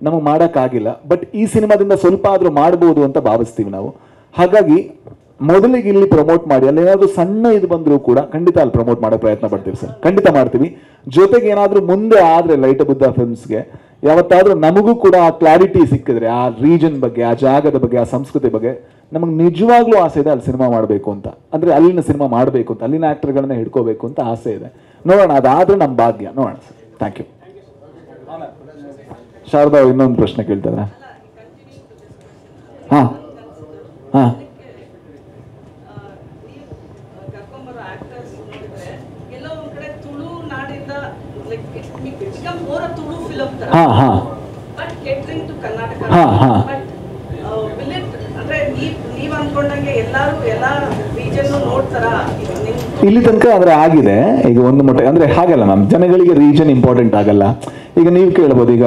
ನಮಗೆ ಮಾಡೋಕ್ಕಾಗಿಲ್ಲ. ಬಟ್ ಈ ಸಿನಿಮಾದಿಂದ ಸ್ವಲ್ಪ ಆದ್ರೂ ಮಾಡ್ಬೋದು ಅಂತ ಭಾವಿಸ್ತೀವಿ ನಾವು. ಹಾಗಾಗಿ ಮೊದಲಿಗೆ ಇಲ್ಲಿ ಪ್ರಮೋಟ್ ಮಾಡಿ, ಅಲ್ಲಿ ಏನಾದ್ರು ಸಣ್ಣ ಇದು ಬಂದರೂ ಕೂಡ ಖಂಡಿತ ಅಲ್ಲಿ ಪ್ರಮೋಟ್ ಮಾಡೋ ಪ್ರಯತ್ನ ಪಡ್ತೀವಿ ಸರ್, ಖಂಡಿತ ಮಾಡ್ತೀವಿ. ಜೊತೆಗೆ ಏನಾದ್ರೂ ಮುಂದೆ ಆದ್ರೆ ಲೈಟ್ ಬುದ್ಧ ಫಿಲ್ಮ್ಸ್ಗೆ ಯಾವತ್ತಾದ್ರೂ ನಮಗೂ ಕೂಡ ಆ ಕ್ಲಾರಿಟಿ ಸಿಕ್ಕಿದ್ರೆ, ಆ ರೀಜನ್ ಬಗ್ಗೆ, ಆ ಜಾಗದ ಬಗ್ಗೆ, ಆ ಸಂಸ್ಕೃತಿ ಬಗ್ಗೆ ನಮಗೆ ನಿಜವಾಗ್ಲೂ ಆಸೆ ಇದೆ ಅಲ್ಲಿ ಸಿನಿಮಾ ಮಾಡಬೇಕು ಅಂತ. ಅಂದ್ರೆ ಅಲ್ಲಿನ ಸಿನಿಮಾ ಮಾಡಬೇಕು ಅಂತ, ಅಲ್ಲಿನ ಆಕ್ಟರ್ಗಳನ್ನ ಹಿಡ್ಕೋಬೇಕು ಅಂತ ಆಸೆ ಇದೆ. ನೋಡೋಣ, ಅದಾದ್ರೆ ನಮ್ಮ ಭಾಗ್ಯ. ನೋಡೋಣ ಸರ್. Thank you. ಶಾರದಾ ಇನ್ನೊಂದು ಪ್ರಶ್ನೆ ಕೇಳ್ತಿದ್ರ? ಹಾ ಹಾ ಹಾಂ ಹಾಂ ಬಟ್ ಕೇಟರಿಂಗ್ ಟು ಕರ್ನಾಟಕ. ಹಾಂ ಹಾಂ ಬಟ್ ವಿಲ್ ಇಟ್ ಅಂದ್ರೆ ನೀವು ಅನ್ಕೊಂಡಂಗೆ ಎಲ್ಲ ರೀಜನ್ ನೋಡ್ತಾರ ಇಲ್ಲಿ ತನಕ ಅಂದ್ರೆ ಆಗಿದೆ ಈಗ ಒಂದು ಮಟ್ಟ ಅಂದ್ರೆ ಹಾಗಲ್ಲ ಮ್ಯಾಮ್, ಜನಗಳಿಗೆ ರೀಜನ್ ಇಂಪಾರ್ಟೆಂಟ್ ಆಗಲ್ಲ. ಈಗ ನೀವು ಕೇಳ್ಬೋದು, ಈಗ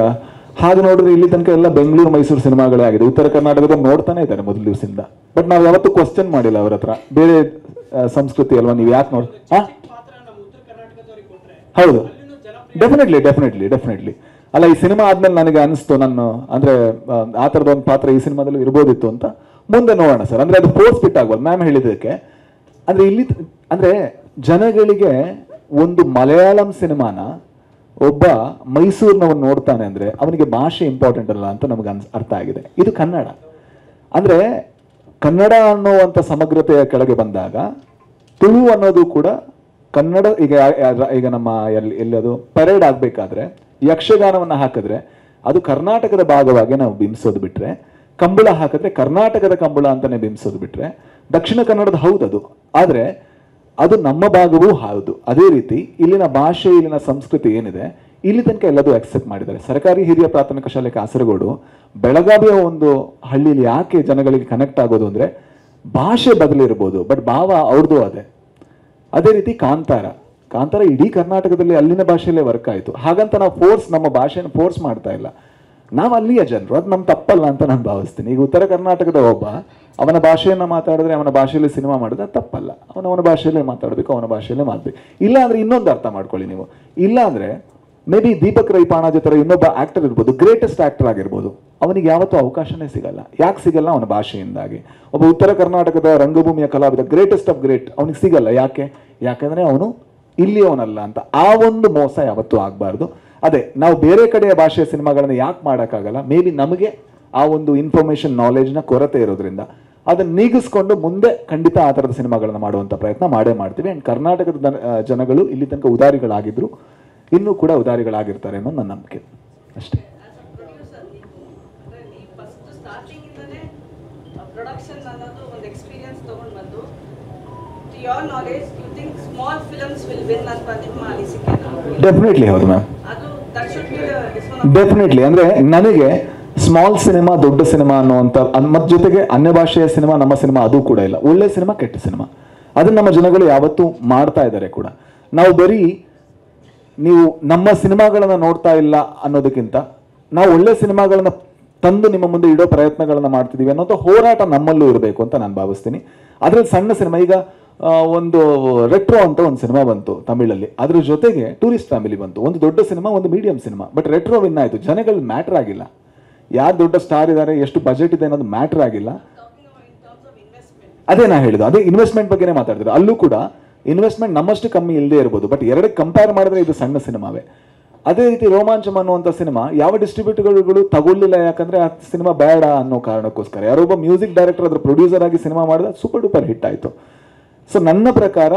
ಹಾಗೆ ನೋಡಿದ್ರೆ ಇಲ್ಲಿ ತನಕ ಎಲ್ಲ ಬೆಂಗಳೂರು ಮೈಸೂರು ಸಿನಿಮಾಗಳೇ ಆಗಿದೆ. ಉತ್ತರ ಕರ್ನಾಟಕದ ನೋಡ್ತಾನೆ ಇದ್ದಾರೆ ಮೊದಲ ದಿವಸದಿಂದ. ಬಟ್ ನಾವು ಯಾವತ್ತೂ ಕ್ವಶನ್ ಮಾಡಿಲ್ಲ ಅವ್ರ ಹತ್ರ, ಬೇರೆ ಸಂಸ್ಕೃತಿ ಅಲ್ವಾ ನೀವು ಯಾಕೆ ನೋಡಿ. ಹೌದು, ಡೆಫಿನೆಟ್ಲಿ ಅಲ್ಲ, ಈ ಸಿನಿಮಾ ಆದ್ಮೇಲೆ ನನಗೆ ಅನಿಸ್ತು ನಾನು ಅಂದ್ರೆ ಆ ಥರದ ಒಂದು ಪಾತ್ರ ಈ ಸಿನಿಮಾದಲ್ಲಿ ಇರ್ಬೋದಿತ್ತು ಅಂತ. ಮುಂದೆ ನೋಡೋಣ ಸರ್, ಅಂದ್ರೆ ಅದು ಫೋರ್ಸ್ ಫಿಟ್ ಆಗ್ಬೋದು ಮ್ಯಾಮ್ ಹೇಳಿದ್ದಕ್ಕೆ. ಅಂದ್ರೆ ಇಲ್ಲಿ ಅಂದ್ರೆ ಜನಗಳಿಗೆ ಒಂದು ಮಲಯಾಳಂ ಸಿನಿಮಾನ ಒಬ್ಬ ಮೈಸೂರಿನವನು ನೋಡ್ತಾನೆ ಅಂದ್ರೆ ಅವನಿಗೆ ಭಾಷೆ ಇಂಪಾರ್ಟೆಂಟ್ ಅಲ್ಲ ಅಂತ ನಮ್ಗೆ ಅರ್ಥ ಆಗಿದೆ. ಇದು ಕನ್ನಡ ಅಂದ್ರೆ ಕನ್ನಡ ಅನ್ನುವಂಥ ಸಮಗ್ರತೆಯ ಕೆಳಗೆ ಬಂದಾಗ ತುಳು ಅನ್ನೋದು ಕೂಡ ಕನ್ನಡ. ಈಗ ನಮ್ಮ ಎಲ್ಲಿ ಅದು ಪರೇಡ್ ಆಗ್ಬೇಕಾದ್ರೆ ಯಕ್ಷಗಾನವನ್ನ ಹಾಕಿದ್ರೆ ಅದು ಕರ್ನಾಟಕದ ಭಾಗವಾಗಿ ನಾವು ಬಿಂಬಿಸೋದು ಬಿಟ್ರೆ, ಕಂಬಳ ಹಾಕಿದ್ರೆ ಕರ್ನಾಟಕದ ಕಂಬಳ ಅಂತಾನೆ ಬಿಂಬಿಸೋದು ಬಿಟ್ರೆ, ದಕ್ಷಿಣ ಕನ್ನಡದ ಹೌದದು, ಆದ್ರೆ ಅದು ನಮ್ಮ ಭಾಗವೂ ಹೌದು. ಅದೇ ರೀತಿ ಇಲ್ಲಿನ ಭಾಷೆ, ಇಲ್ಲಿನ ಸಂಸ್ಕೃತಿ ಏನಿದೆ ಇಲ್ಲಿ ತನಕ ಎಲ್ಲದೂ ಅಕ್ಸೆಪ್ಟ್ ಮಾಡಿದ್ದಾರೆ. ಸರ್ಕಾರಿ ಹಿರಿಯ ಪ್ರಾಥಮಿಕ ಶಾಲೆ ಕಾಸರಗೋಡು ಬೆಳಗಾವಿಯ ಒಂದು ಹಳ್ಳಿಲಿ ಯಾಕೆ ಜನಗಳಿಗೆ ಕನೆಕ್ಟ್ ಆಗೋದು ಅಂದ್ರೆ ಭಾಷೆ ಬದಲಿರ್ಬೋದು, ಬಟ್ ಭಾವ ಅವ್ರದ್ದು ಅದೇ ರೀತಿ ಕಾಂತಾರ ಇಡೀ ಕರ್ನಾಟಕದಲ್ಲಿ ಅಲ್ಲಿನ ಭಾಷೆಯಲ್ಲೇ ವರ್ಕ್ ಆಯಿತು. ಹಾಗಂತ ನಾವು ನಮ್ಮ ಭಾಷೆನ ಫೋರ್ಸ್ ಮಾಡ್ತಾ ಇಲ್ಲ, ನಾವು ಅಲ್ಲಿಯ ಜನರು, ಅದು ನಮ್ಮ ತಪ್ಪಲ್ಲ ಅಂತ ನಾನು ಭಾವಿಸ್ತೀನಿ. ಈಗ ಉತ್ತರ ಕರ್ನಾಟಕದ ಒಬ್ಬ ಅವನ ಭಾಷೆಯನ್ನ ಮಾತಾಡಿದ್ರೆ ಅವನ ಭಾಷೆಯಲ್ಲಿ ಸಿನಿಮಾ ಮಾಡಿದ್ರೆ ತಪ್ಪಲ್ಲ, ಅವನ ಭಾಷೆಯಲ್ಲೇ ಮಾತಾಡಬೇಕು, ಅವನ ಭಾಷೆಯಲ್ಲೇ ಮಾತಾಡಬೇಕು. ಇಲ್ಲ ಅಂದ್ರೆ ಇನ್ನೊಂದು ಅರ್ಥ ಮಾಡ್ಕೊಳ್ಳಿ ನೀವು, ಇಲ್ಲ ಅಂದ್ರೆ ಮೇ ಬಿ ದೀಪಕ್ ರೈ ಪಾಣಾಜಿ ಥರ ಇನ್ನೊಬ್ಬ ಆಕ್ಟರ್ ಇರ್ಬೋದು, ಗ್ರೇಟೆಸ್ಟ್ ಆಕ್ಟರ್ ಆಗಿರ್ಬೋದು, ಅವನಿಗೆ ಯಾವತ್ತೂ ಅವಕಾಶನೇ ಸಿಗಲ್ಲ. ಯಾಕೆ ಸಿಗಲ್ಲ? ಅವನ ಭಾಷೆಯಿಂದಾಗಿ. ಒಬ್ಬ ಉತ್ತರ ಕರ್ನಾಟಕದ ರಂಗಭೂಮಿಯ ಕಲಾವಿದ ಗ್ರೇಟೆಸ್ಟ್ ಆಫ್ ಗ್ರೇಟ್ ಅವನಿಗೆ ಸಿಗಲ್ಲ. ಯಾಕೆಂದ್ರೆ ಅವನು ಇಲ್ಲಿಯವನಲ್ಲ ಅಂತ. ಆ ಒಂದು ಮೋಸ ಯಾವತ್ತೂ ಆಗಬಾರ್ದು. ಅದೇ ನಾವು ಬೇರೆ ಕಡೆಯ ಭಾಷೆಯ ಸಿನಿಮಾಗಳನ್ನ ಯಾಕೆ ಮಾಡೋಕ್ಕಾಗಲ್ಲ? ಮೇ ಬಿ ನಮಗೆ ಆ ಒಂದು ಇನ್ಫಾರ್ಮೇಶನ್ ನಾಲೆಜ್ನ ಕೊರತೆ ಇರೋದ್ರಿಂದ ಅದನ್ನ ನೀಗಿಸ್ಕೊಂಡು ಮುಂದೆ ಖಂಡಿತ ಆ ಥರದ ಸಿನಿಮಾಗಳನ್ನ ಮಾಡುವಂಥ ಪ್ರಯತ್ನ ಮಾಡೇ ಮಾಡ್ತೀವಿ. ಆ್ಯಂಡ್ ಕರ್ನಾಟಕದ ಜನಗಳು ಇಲ್ಲಿ ತನಕ ಉದಾರಿಗಳಾಗಿದ್ರು, ಇನ್ನೂ ಕೂಡ ಉದಾರಿಗಳಾಗಿರ್ತಾರೆ ಅನ್ನೋ ನನ್ನ ನಂಬಿಕೆ ಅಷ್ಟೇ. ಪ್ರೊಡಕ್ಷನ್ ಅನ್ನೋದು ಒಂದು ಎಕ್ಸ್ಪೀರಿಯನ್ಸ್ ತಗೊಂಡು ಬಂದು to your knowledge you think small films will win ಅಂತ ನಿಮ್ಮ ಅನಿಸಿಕೆ? ಡೆಫಿನೆಟ್ಲಿ ಹೌದು ಮ್ಯಾಮ್, ಅದು ದಟ್ ಶುಡ್ ಬಿ ಡೆಫಿನೆಟ್ಲಿ. ಅಂದ್ರೆ ನನಗೆ ಸ್ಮಾಲ್ ಸಿನಿಮಾ ದೊಡ್ಡ ಸಿನಿಮಾ ಅನ್ನುವಂಥ ಮತ್ತು ಜೊತೆಗೆ ಅನ್ಯ ಭಾಷೆಯ ಸಿನಿಮಾ ನಮ್ಮ ಸಿನಿಮಾ ಅದು ಕೂಡ ಇಲ್ಲ. ಒಳ್ಳೆ ಸಿನಿಮಾ ಕೆಟ್ಟ ಸಿನಿಮಾ ಅದನ್ನ ನಮ್ಮ ಜನಗಳು ಯಾವತ್ತೂ ಮಾಡ್ತಾ ಇದ್ದಾರೆ ಕೂಡ. ನಾವು ಬರೀ ನೀವು ನಮ್ಮ ಸಿನಿಮಾಗಳನ್ನ ನೋಡ್ತಾ ಇಲ್ಲ ಅನ್ನೋದಕ್ಕಿಂತ ನಾವು ಒಳ್ಳೆ ಸಿನಿಮಾಗಳನ್ನ ತಂದು ನಿಮ್ಮ ಮುಂದೆ ಇಡೋ ಪ್ರಯತ್ನಗಳನ್ನ ಮಾಡ್ತಿದೀವಿ ಅನ್ನೋದು ಹೋರಾಟ ನಮ್ಮಲ್ಲೂ ಇರಬೇಕು ಅಂತ ನಾನು ಭಾವಿಸ್ತೀನಿ. ಅದ್ರಲ್ಲಿ ಸಣ್ಣ ಸಿನಿಮಾ, ಈಗ ಒಂದು ರೆಟ್ರೋ ಅಂತ ಒಂದು ಸಿನಿಮಾ ಬಂತು ತಮಿಳಲ್ಲಿ, ಅದ್ರ ಜೊತೆಗೆ ಟೂರಿಸ್ಟ್ ಫ್ಯಾಮಿಲಿ ಬಂತು. ಒಂದು ದೊಡ್ಡ ಸಿನಿಮಾ, ಒಂದು medium cinema, but retro win ಆಯಿತು. ಜನಗಳು ಮ್ಯಾಟರ್ ಆಗಿಲ್ಲ, ಯಾರು ದೊಡ್ಡ ಸ್ಟಾರ್ ಇದ್ದಾರೆ, ಎಷ್ಟು ಬಜೆಟ್ ಇದೆ ಅನ್ನೋದು ಮ್ಯಾಟರ್ ಆಗಿಲ್ಲ. ಅದೇ ನಾ ಹೇಳಿದ್ದು, ಅದೇ ಇನ್ವೆಸ್ಟ್ಮೆಂಟ್ ಬಗ್ಗೆನೇ ಮಾತಾಡಿದ್ರು. ಅಲ್ಲೂ ಕೂಡ ಇನ್ವೆಸ್ಟ್ಮೆಂಟ್ ನಮ್ಮಷ್ಟು ಕಮ್ಮಿ ಇಲ್ಲದೆ ಇರ್ಬೋದು, ಬಟ್ ಎರಡಕ್ಕೆ ಕಂಪೇರ್ ಮಾಡಿದ್ರೆ ಇದು ಸಣ್ಣ ಸಿನಿಮಾವೇ. ಅದೇ ರೀತಿ ರೋಮಾಂಚಂ ಅನ್ನುವಂಥ ಸಿನಿಮಾ ಯಾವ ಡಿಸ್ಟ್ರಿಬ್ಯೂಟರ್ಗಳು ತಗೊಳ್ಳಿಲ್ಲ, ಯಾಕಂದ್ರೆ ಆ ಸಿನಿಮಾ ಬೇಡ ಅನ್ನೋ ಕಾರಣಕ್ಕೋಸ್ಕರ. ಯಾರೊಬ್ಬ ಮ್ಯೂಸಿಕ್ ಡೈರೆಕ್ಟರ್ ಅದ್ರ ಪ್ರೊಡ್ಯೂಸರ್ ಆಗಿ ಸಿನಿಮಾ ಮಾಡಿದ ಸೂಪರ್ ಡೂಪರ್ ಹಿಟ್ ಆಯಿತು. ಸೊ ನನ್ನ ಪ್ರಕಾರ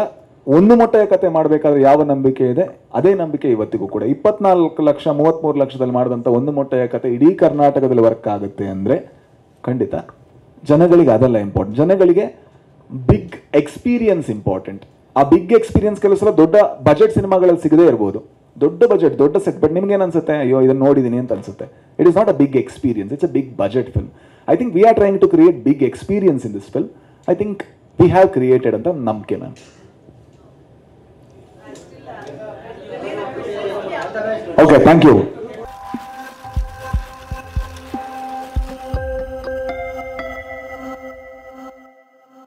ಒಂದು ಮೊಟ್ಟೆಯ ಕತೆ ಮಾಡಬೇಕಾದ್ರೆ ಯಾವ ನಂಬಿಕೆ ಇದೆ ಅದೇ ನಂಬಿಕೆ ಇವತ್ತಿಗೂ ಕೂಡ. 24 ಲಕ್ಷ 33 ಲಕ್ಷದಲ್ಲಿ ಮಾಡಿದಂಥ ಒಂದು ಮೊಟ್ಟೆಯ ಕತೆ ಇಡೀ ಕರ್ನಾಟಕದಲ್ಲಿ ವರ್ಕ್ ಆಗುತ್ತೆ ಅಂದರೆ ಖಂಡಿತ ಜನಗಳಿಗೆ ಅದೆಲ್ಲ ಇಂಪಾರ್ಟೆಂಟ್. ಜನಗಳಿಗೆ ಬಿಗ್ ಎಕ್ಸ್ಪೀರಿಯನ್ಸ್ ಇಂಪಾರ್ಟೆಂಟ್. ಆ ಬಿಗ್ ಎಕ್ಸ್ಪೀರಿಯನ್ಸ್ ಕೆಲವು ಸಲ ದೊಡ್ಡ ಬಜೆಟ್ ಸಿನಿಮಾಗಳಲ್ಲಿ ಸಿಗದೇ ಇರ್ಬೋದು, ದೊಡ್ಡ ಬಜೆಟ್ ದೊಡ್ಡ ಸೆಟ್, ಬಟ್ ನಿಮ್ಗೆ ಏನು ಅನ್ಸುತ್ತೆ, ಅಯ್ಯೋ ಇದನ್ನು ನೋಡಿದ್ದೀನಿ ಅಂತ ಅನ್ಸುತ್ತೆ. It is not a big experience, it's a big budget film. I think we are trying to create big experience in this film. I think we have created ಅಂತ ನಂಬಿಕೆ ಮ್ಯಾಮ್. Okay, thank you.